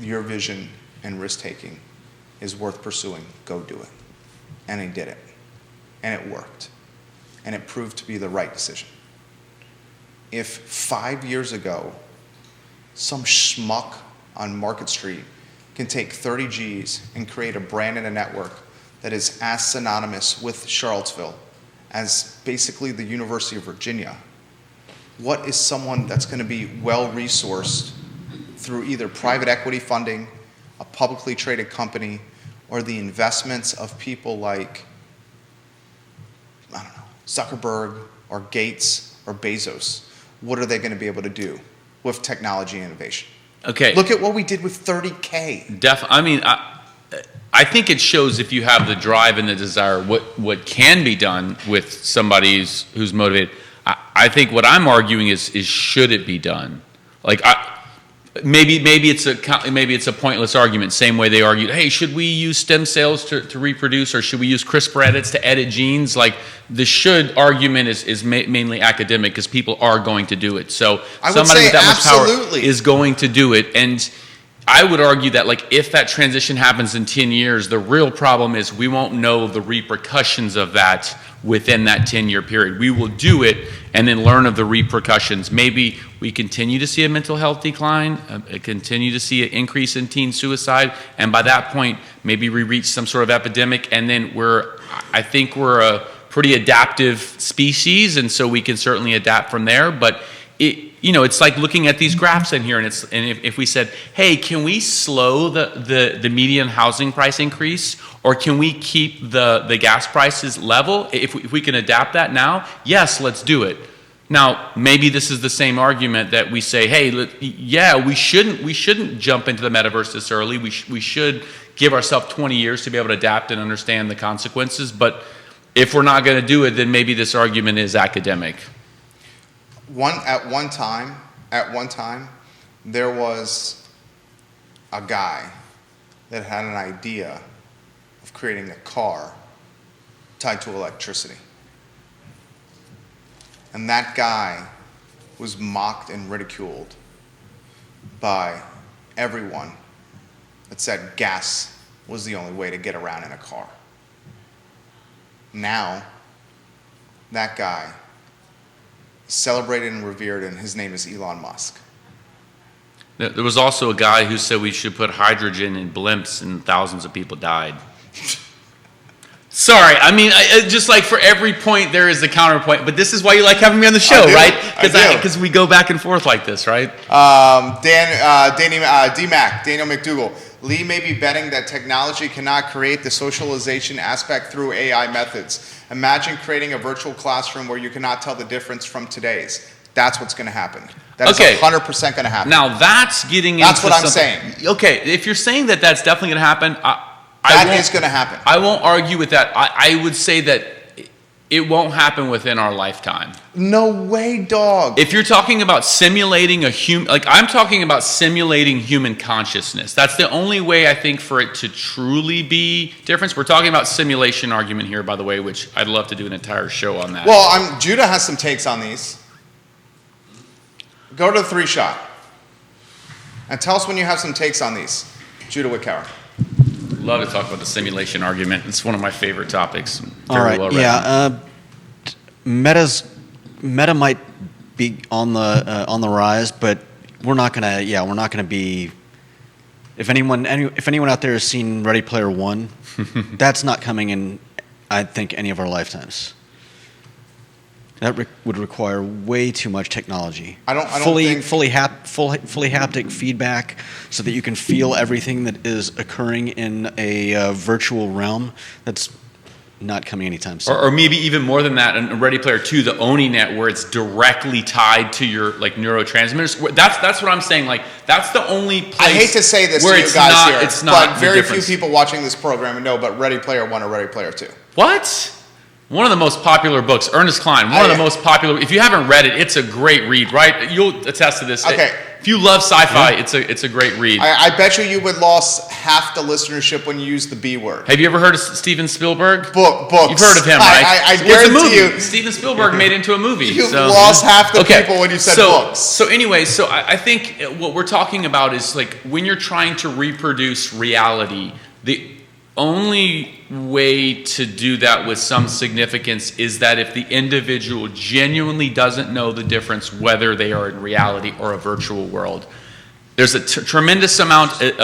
your vision and risk-taking is worth pursuing. Go do it." And he did it. And it worked. And it proved to be the right decision. If 5 years ago, some schmuck on Market Street can take 30 G's and create a brand and a network that is as synonymous with Charlottesville as basically the University of Virginia, what is someone that's going to be well-resourced through either private equity funding, a publicly traded company, or the investments of people like, I don't know, Zuckerberg or Gates or Bezos? What are they going to be able to do with technology and innovation? Okay. Look at what we did with 30K. I mean, I think it shows if you have the drive and the desire what can be done with somebody who's motivated. I think what I'm arguing is should it be done? Like maybe it's a pointless argument. Same way they argued, hey, should we use stem cells to reproduce, or should we use CRISPR edits to edit genes? Like the should argument is mainly academic because people are going to do it. So somebody with that much power is going to do it. And I would argue that like if that transition happens in 10 years, the real problem is we won't know the repercussions of that within that 10-year period. We will do it and then learn of the repercussions. Maybe we continue to see a mental health decline, continue to see an increase in teen suicide, and by that point, maybe we reach some sort of epidemic, and then I think we're a pretty adaptive species, and so we can certainly adapt from there. But it's like looking at these graphs in here, and if we said, hey, can we slow the median housing price increase, or can we keep the gas prices level? If we can adapt that now, yes, let's do it. Now, maybe this is the same argument that we say, hey, we shouldn't jump into the metaverse this early. We should give ourselves 20 years to be able to adapt and understand the consequences. But if we're not going to do it, then maybe this argument is academic. At one time, there was a guy that had an idea of creating a car tied to electricity. And that guy was mocked and ridiculed by everyone that said gas was the only way to get around in a car. Now, that guy is celebrated and revered, and his name is Elon Musk. There was also a guy who said we should put hydrogen in blimps, and thousands of people died. Sorry, I mean, just like for every point there is a counterpoint, but this is why you like having me on the show, right? Because we go back and forth like this, right? Daniel McDougall. Lee may be betting that technology cannot create the socialization aspect through AI methods. Imagine creating a virtual classroom where you cannot tell the difference from today's. That's what's going to happen. That is 100% going to happen. Now that's getting into That's what I'm saying. Okay, if you're saying that that's definitely going to happen, that is going to happen. I won't argue with that. I would say that it won't happen within our lifetime. No way, dog. If you're talking about simulating I'm talking about simulating human consciousness. That's the only way I think for it to truly be different. We're talking about simulation argument here, by the way, which I'd love to do an entire show on that. Well, Judah has some takes on these. Go to the 3-shot and tell us when you have some takes on these. Judah Wickower. Love to talk about the simulation argument. It's one of my favorite topics. All right. Meta might be on the rise, but we're not gonna be. If anyone out there has seen Ready Player One, that's not coming in, I think, any of our lifetimes. That would require way too much technology. I don't fully think- fully haptic feedback, so that you can feel everything that is occurring in a virtual realm. That's not coming anytime soon. Or maybe even more than that, in Ready Player 2, the Oni net, where it's directly tied to your like neurotransmitters. That's what I'm saying. Like that's the only place. I hate to say this where to you it's guys not, here, it's not but the very few difference. people watching this program know about Ready Player 1 or Ready Player 2. What? One of the most popular books, Ernest Cline. One of the most popular. If you haven't read it, it's a great read, right? You'll attest to this. Okay. If you love sci-fi, it's a great read. I bet you would lost half the listenership when you used the B word. Have you ever heard of Steven Spielberg? Books. You've heard of him, right? I It's a guarantee movie. you. Steven Spielberg made it into a movie. You so. lost half the people when you said books. So anyway, I think what we're talking about is like when you're trying to reproduce reality, the only way to do that with some significance is that if the individual genuinely doesn't know the difference whether they are in reality or a virtual world. There's a tremendous amount, the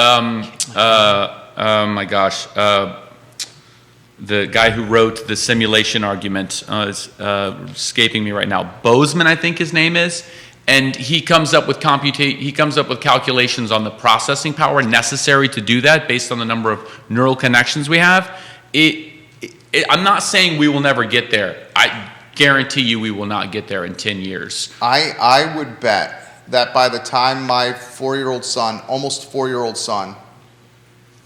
guy who wrote the simulation argument is escaping me right now. Bozeman, I think his name is. And he comes up with calculations on the processing power necessary to do that based on the number of neural connections we have. I'm not saying we will never get there. I guarantee you we will not get there in 10 years. I would bet that by the time my 4-year-old son, almost 4-year-old son,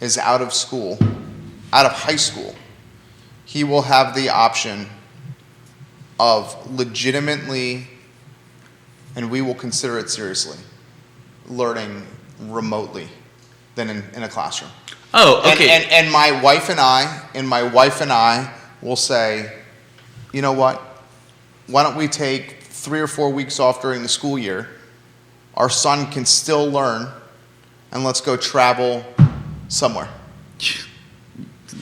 is out of school, out of high school, he will have the option of legitimately, and we will consider it seriously, learning remotely than in a classroom. Oh, okay. And my wife and I will say, you know what? Why don't we take 3 or 4 weeks off during the school year? Our son can still learn, and let's go travel somewhere.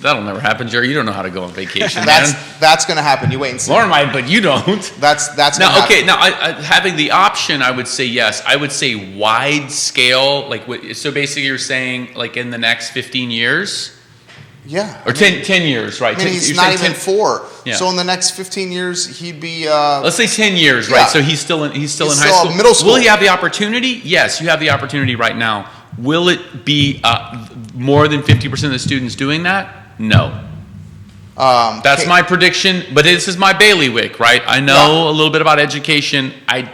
That'll never happen, Jerry. You don't know how to go on vacation, man. That's going to happen. You wait and see. Lauren might, but you don't. That's going to Now, happen. okay. Now, having the option, I would say yes. I would say wide scale. So basically, you're saying like in the next 15 years. Yeah. Or 10 years, right? I mean, he's You're not saying even 4. Yeah. So in the next 15 years, he'd be. Let's say 10 years, right? Yeah. So he's still in high still school. middle school. Will he have the opportunity? Yes, you have the opportunity right now. Will it be more than 50% of the students doing that? No. That's my prediction, but this is my bailiwick, right? I know a little bit about education. I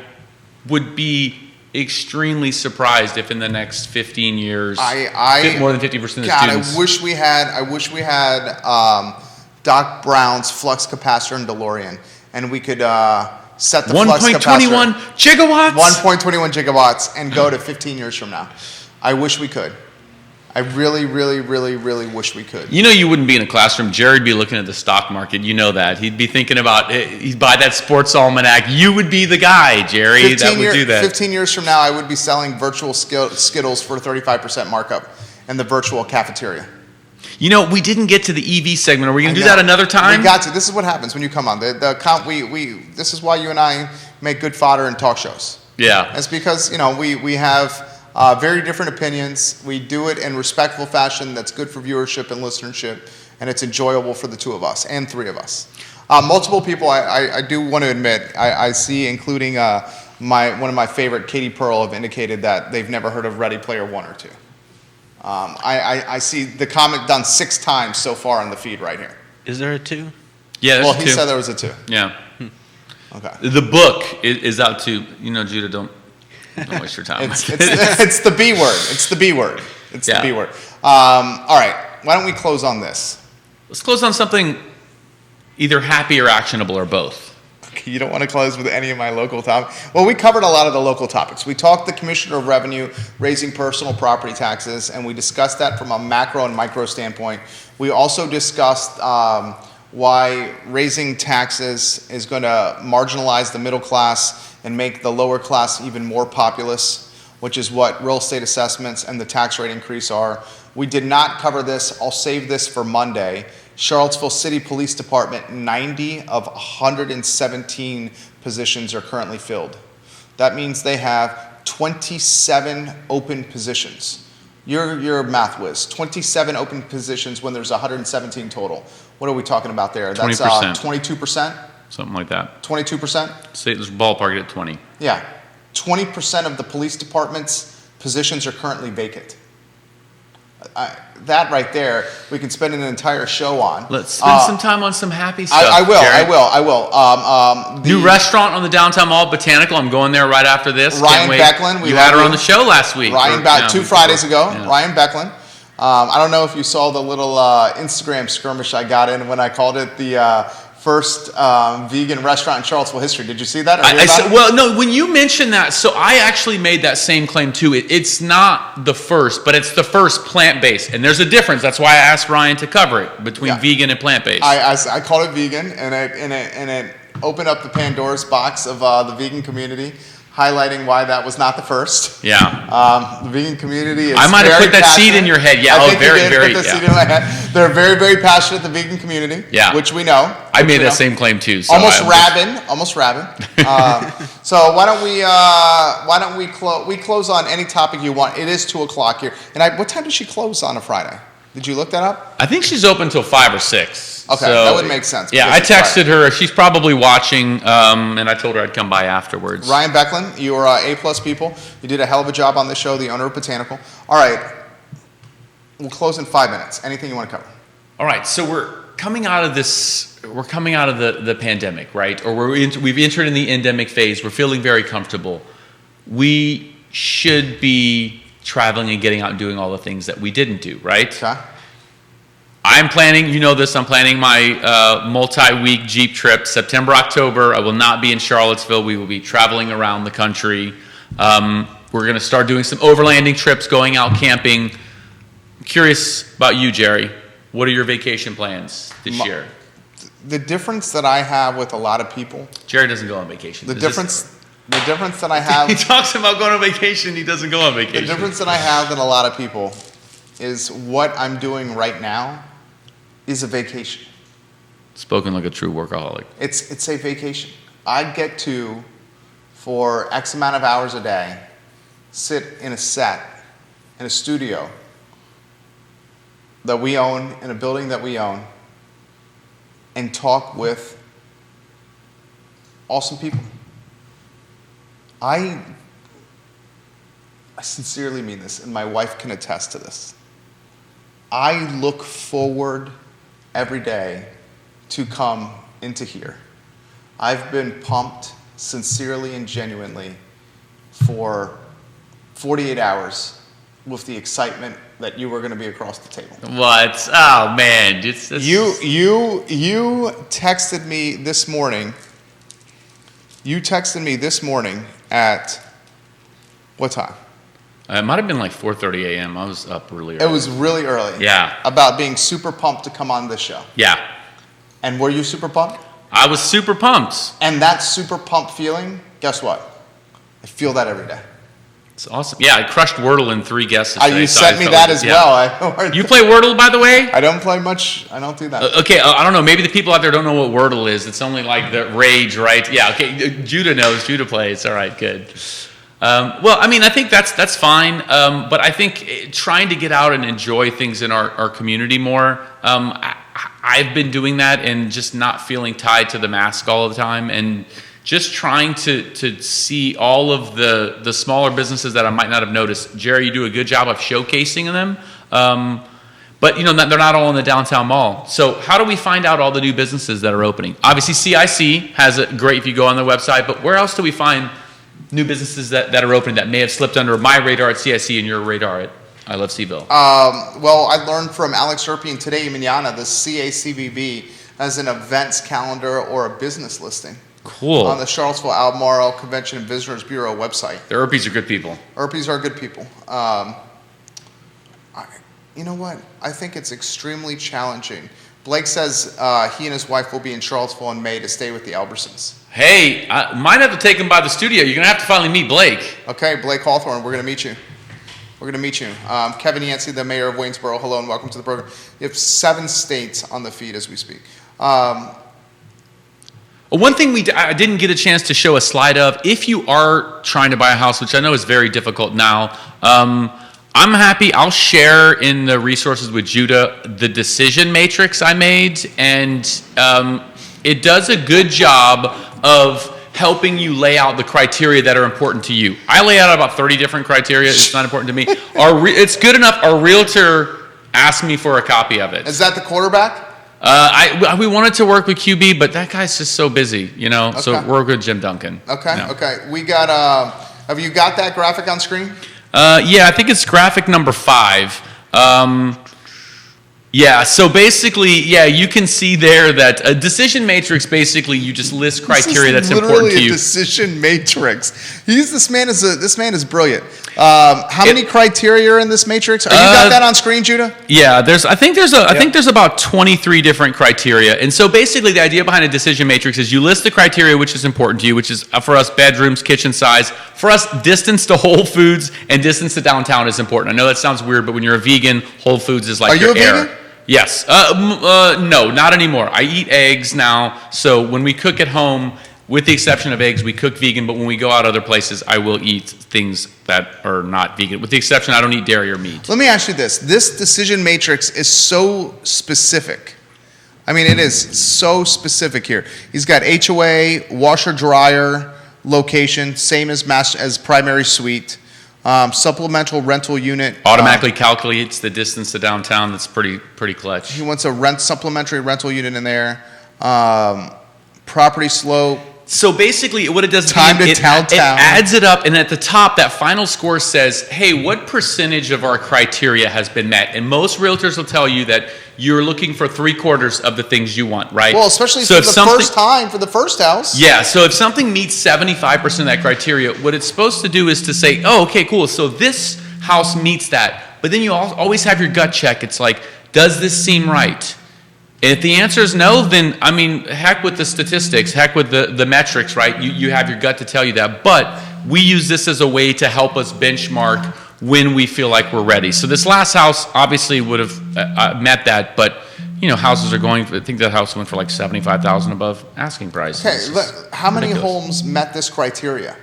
would be extremely surprised if in the next 15 years, more than 50% of the students. I wish we had Doc Brown's flux capacitor and DeLorean, and we could set the flux capacitor 1.21 gigawatts. 1.21 gigawatts and go to 15 years from now. I wish we could. I really, really, really, really wish we could. You know, you wouldn't be in a classroom. Jared'd be looking at the stock market. You know that. He'd be thinking about, he'd buy that sports almanac. You would be the guy, Jerry, that would do that. 15 years from now, I would be selling virtual Skittles for 35% markup in the virtual cafeteria. You know, we didn't get to the EV segment. Are we going to do that another time? We got to. This is what happens when you come on. This is why you and I make good fodder in talk shows. Yeah. It's because, we have very different opinions. We do it in respectful fashion that's good for viewership and listenership, and it's enjoyable for the two of us and three of us. Multiple people I do want to admit, I see, including one of my favorite, Katie Pearl, have indicated that they've never heard of Ready Player 1 or 2. I see the comment done 6 times so far on the feed right here. Is there a 2? Yeah, there's Well, a he 2. said there was a 2. Yeah. Okay. The book is out too. Judah, don't waste your time. It's the B word. It's the B word. It's the B word. All right. Why don't we close on this? Let's close on something either happy or actionable or both. Okay, you don't want to close with any of my local topics? Well, we covered a lot of the local topics. We talked the Commissioner of Revenue raising personal property taxes, and we discussed that from a macro and micro standpoint. We also discussed why raising taxes is going to marginalize the middle class and make the lower class even more populous, which is what real estate assessments and the tax rate increase are. We did not cover this. I'll save this for Monday. Charlottesville City Police Department, 90 of 117 positions are currently filled. That means they have 27 open positions. You're a math whiz. 27 open positions when there's 117 total. What are we talking about there? That's 20%. 22%? something like that. 22%? Say let's ballpark it at 20. Yeah. 20% of the police department's positions are currently vacant. That right there, we can spend an entire show on. Let's spend some time on some happy stuff. I will. New restaurant on the downtown mall, Botanical. I'm going there right after this. Ryan Becklin. You had her on the show last week. Two Fridays ago. Yeah. Ryan Becklin. I don't know if you saw the little Instagram skirmish I got in when I called it the first vegan restaurant in Charlottesville history. Did you see that? Well, no, when you mentioned that, so I actually made that same claim too. It's not the first, but it's the first plant-based. And there's a difference. That's why I asked Ryan to cover it between vegan and plant-based. I called it vegan, and it opened up the Pandora's box of the vegan community, highlighting why that was not the first. Yeah. The vegan community is I might have put that passionate. seed in your head. Yeah. I think very, you did very. Put the seed in my head. They're very, very passionate, the vegan community. Yeah. Which we know. I made that same claim too. So almost rabid. So why don't we close on any topic you want? It is 2:00 here. And what time does she close on a Friday? Did you look that up? I think she's open till 5 or 6. Okay, so, that would make sense. Yeah, I texted her. She's probably watching, and I told her I'd come by afterwards. Ryan Becklin, you are A+ people. You did a hell of a job on this show, the owner of Botanical. All right, we'll close in 5 minutes. Anything you want to cover? All right, so we're coming out of this. We're coming out of the pandemic, right? Or we've entered in the endemic phase. We're feeling very comfortable. We should be traveling and getting out and doing all the things that we didn't do, right? Okay. I'm planning, you know this, I'm planning my multi-week Jeep trip, September, October. I will not be in Charlottesville. We will be traveling around the country. We're going to start doing some overlanding trips, going out camping. I'm curious about you, Jerry. What are your vacation plans this year? The difference that I have with a lot of people. Jerry doesn't go on vacation. The difference that I have. He talks about going on vacation. He doesn't go on vacation. The difference that I have than a lot of people is what I'm doing right now is a vacation. Spoken like a true workaholic. It's a vacation. I get to, for X amount of hours a day, sit in a set, in a studio that we own, in a building that we own, and talk with awesome people. I sincerely mean this, and my wife can attest to this. I look forward every day to come into here. I've been pumped sincerely and genuinely for 48 hours with the excitement that you were going to be across the table. What? Oh man, you texted me this morning. You texted me this morning at what time? It might have been like 4:30 a.m. I was up really early. It was really early. Yeah. About being super pumped to come on this show. Yeah. And were you super pumped? I was super pumped. And that super pumped feeling, guess what? I feel that every day. It's awesome. Yeah, I crushed Wordle in 3 guesses today. You sent me that as well. You play Wordle, by the way? I don't play much. I don't do that. Okay, I don't know. Maybe the people out there don't know what Wordle is. It's only like the rage, right? Yeah, okay. Judah knows. Judah plays. All right, good. Well, I mean, I think that's fine. But I think trying to get out and enjoy things in our community more, I've been doing that and just not feeling tied to the mask all the time, and just trying to see all of the smaller businesses that I might not have noticed. Jerry, you do a good job of showcasing them. But they're not all in the downtown mall. So how do we find out all the new businesses that are opening? Obviously, CIC has a great, if you go on their website, but where else do we find new businesses that are opening that may have slipped under my radar at CIC and your radar at I Love CVille? Well, I learned from Alex Erpian today, Manana, the CACVB has an events calendar or a business listing. Cool. On the Charlottesville Albemarle Convention and Visitors Bureau website. The Erpies are good people. Erpies are good people. You know what? I think it's extremely challenging. Blake says he and his wife will be in Charlottesville in May to stay with the Elbersons. Hey, I might have to take him by the studio. You're going to have to finally meet Blake. Okay, Blake Hawthorne, we're going to meet you. We're going to meet you. Kevin Yancey, the mayor of Waynesboro, hello and welcome to the program. You have 7 states on the feed as we speak. One thing I didn't get a chance to show a slide of, if you are trying to buy a house, which I know is very difficult now, I'm happy. I'll share in the resources with Judah the decision matrix I made, and It does a good job of helping you lay out the criteria that are important to you. I lay out about 30 different criteria. It's not important to me. It's good enough. Our realtor asked me for a copy of it. Is that the quarterback? We wanted to work with QB, but that guy's just so busy, Okay. So we're with Jim Duncan. Okay, No. okay. We got, have you got that graphic on screen? Yeah, I think it's graphic number 5. Yeah, so basically, you can see there that a decision matrix, basically, you just list criteria that's important to you. This is literally a decision matrix. This man is brilliant. How many criteria are in this matrix? You got that on screen, Judah? Yeah, I think there's about 23 different criteria. And so basically the idea behind a decision matrix is you list the criteria which is important to you, which is for us bedrooms, kitchen size. For us, distance to Whole Foods and distance to downtown is important. I know that sounds weird, but when you're a vegan, Whole Foods is like your air. Are you a vegan? Yes. No, not anymore. I eat eggs now, so when we cook at home, with the exception of eggs, we cook vegan, but when we go out other places, I will eat things that are not vegan. With the exception, I don't eat dairy or meat. Let me ask you this. This decision matrix is so specific. I mean, it is so specific here. He's got HOA, washer, dryer, location, same as primary suite. Supplemental rental unit. Automatically calculates the distance to downtown. That's pretty clutch. He wants a supplementary rental unit in there. Property slope. So basically, what it does It adds it up, and at the top, that final score says, hey, what percentage of our criteria has been met? And most realtors will tell you that you're looking for 3/4 of the things you want, right? Well, especially for the first house. Yeah, so if something meets 75% of that criteria, what it's supposed to do is to say, oh, okay, cool, so this house meets that. But then you always have your gut check. It's like, does this seem right? And if the answer is no, then, I mean, heck with the statistics, heck with the metrics, right? You have your gut to tell you that. But we use this as a way to help us benchmark when we feel like we're ready. So this last house obviously would have met that, but, houses are going, I think that house went for like $75,000 above asking price. Okay, how many homes met this criteria?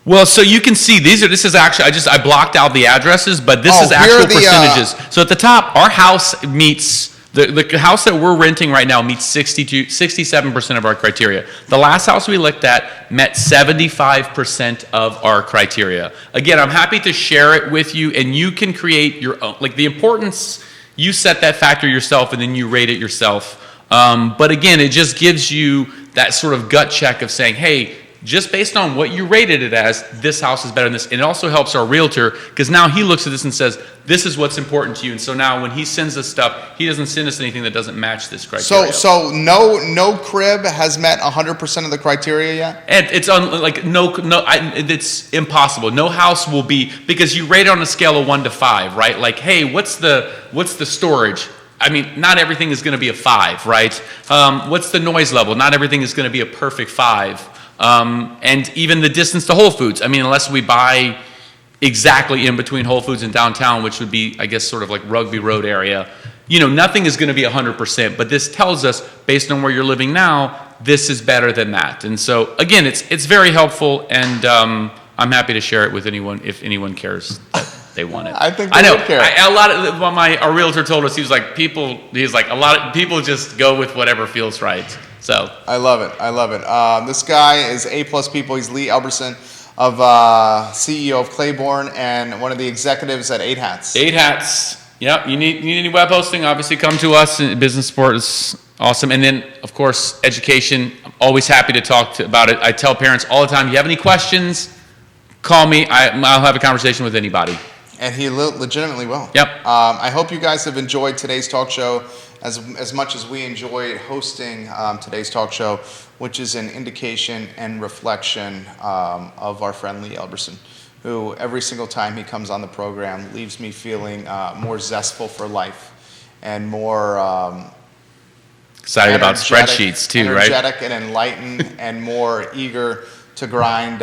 Well, so you can see this is actually, I blocked out the addresses, but this is actual percentages. So at the top, our house meets, the house that we're renting right now meets 67% of our criteria. The last house we looked at met 75% of our criteria. Again, I'm happy to share it with you, and you can create your own, like the importance, you set that factor yourself, and then you rate it yourself. But again, it just gives you that sort of gut check of saying, hey, just based on what you rated it as, this house is better than this. And it also helps our realtor, because now he looks at this and says, this is what's important to you. And so now when he sends us stuff, he doesn't send us anything that doesn't match this criteria. So no crib has met 100% of the criteria yet? And it's it's impossible. No house will be, because you rate it on a scale of 1 to 5, right? Like, hey, what's the storage? I mean, not everything is going to be a 5, right? What's the noise level? Not everything is going to be a perfect 5. And even the distance to Whole Foods. I mean, unless we buy exactly in between Whole Foods and downtown, which would be, I guess, sort of like Rugby Road area, nothing is going to be 100%. But this tells us, based on where you're living now, this is better than that. And so, again, it's very helpful, and I'm happy to share it with anyone if anyone cares that they want it. I think they would care. Our realtor told us, he's like, a lot of people just go with whatever feels right. So I love it. This guy is A+ people. He's Lee Elberson, of CEO of Clayborne and one of the executives at 8 Hats. 8 Hats. Yep. You need any web hosting? Obviously, come to us. Business support is awesome. And then, of course, education. I'm always happy to talk about it. I tell parents all the time, you have any questions, call me. I'll have a conversation with anybody. And he legitimately will. Yep. I hope you guys have enjoyed today's talk show as much as we enjoyed hosting today's talk show, which is an indication and reflection of our friend Lee Elberson, who every single time he comes on the program leaves me feeling more zestful for life and more excited about spreadsheets too, right? Energetic and enlightened and more eager to grind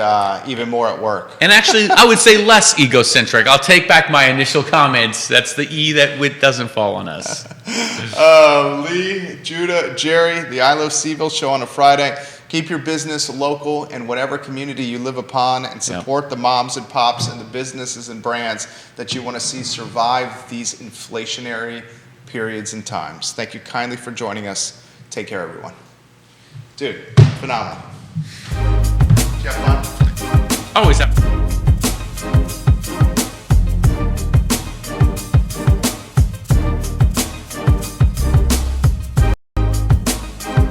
even more at work. And actually, I would say less egocentric. I'll take back my initial comments. That's the E that doesn't fall on us. Lee, Judah, Jerry, the I Love CVille Show on a Friday. Keep your business local in whatever community you live upon, and support the moms and pops and the businesses and brands that you want to see survive these inflationary periods and times. Thank you kindly for joining us. Take care, everyone. Dude, phenomenal. Did you have fun? Always have.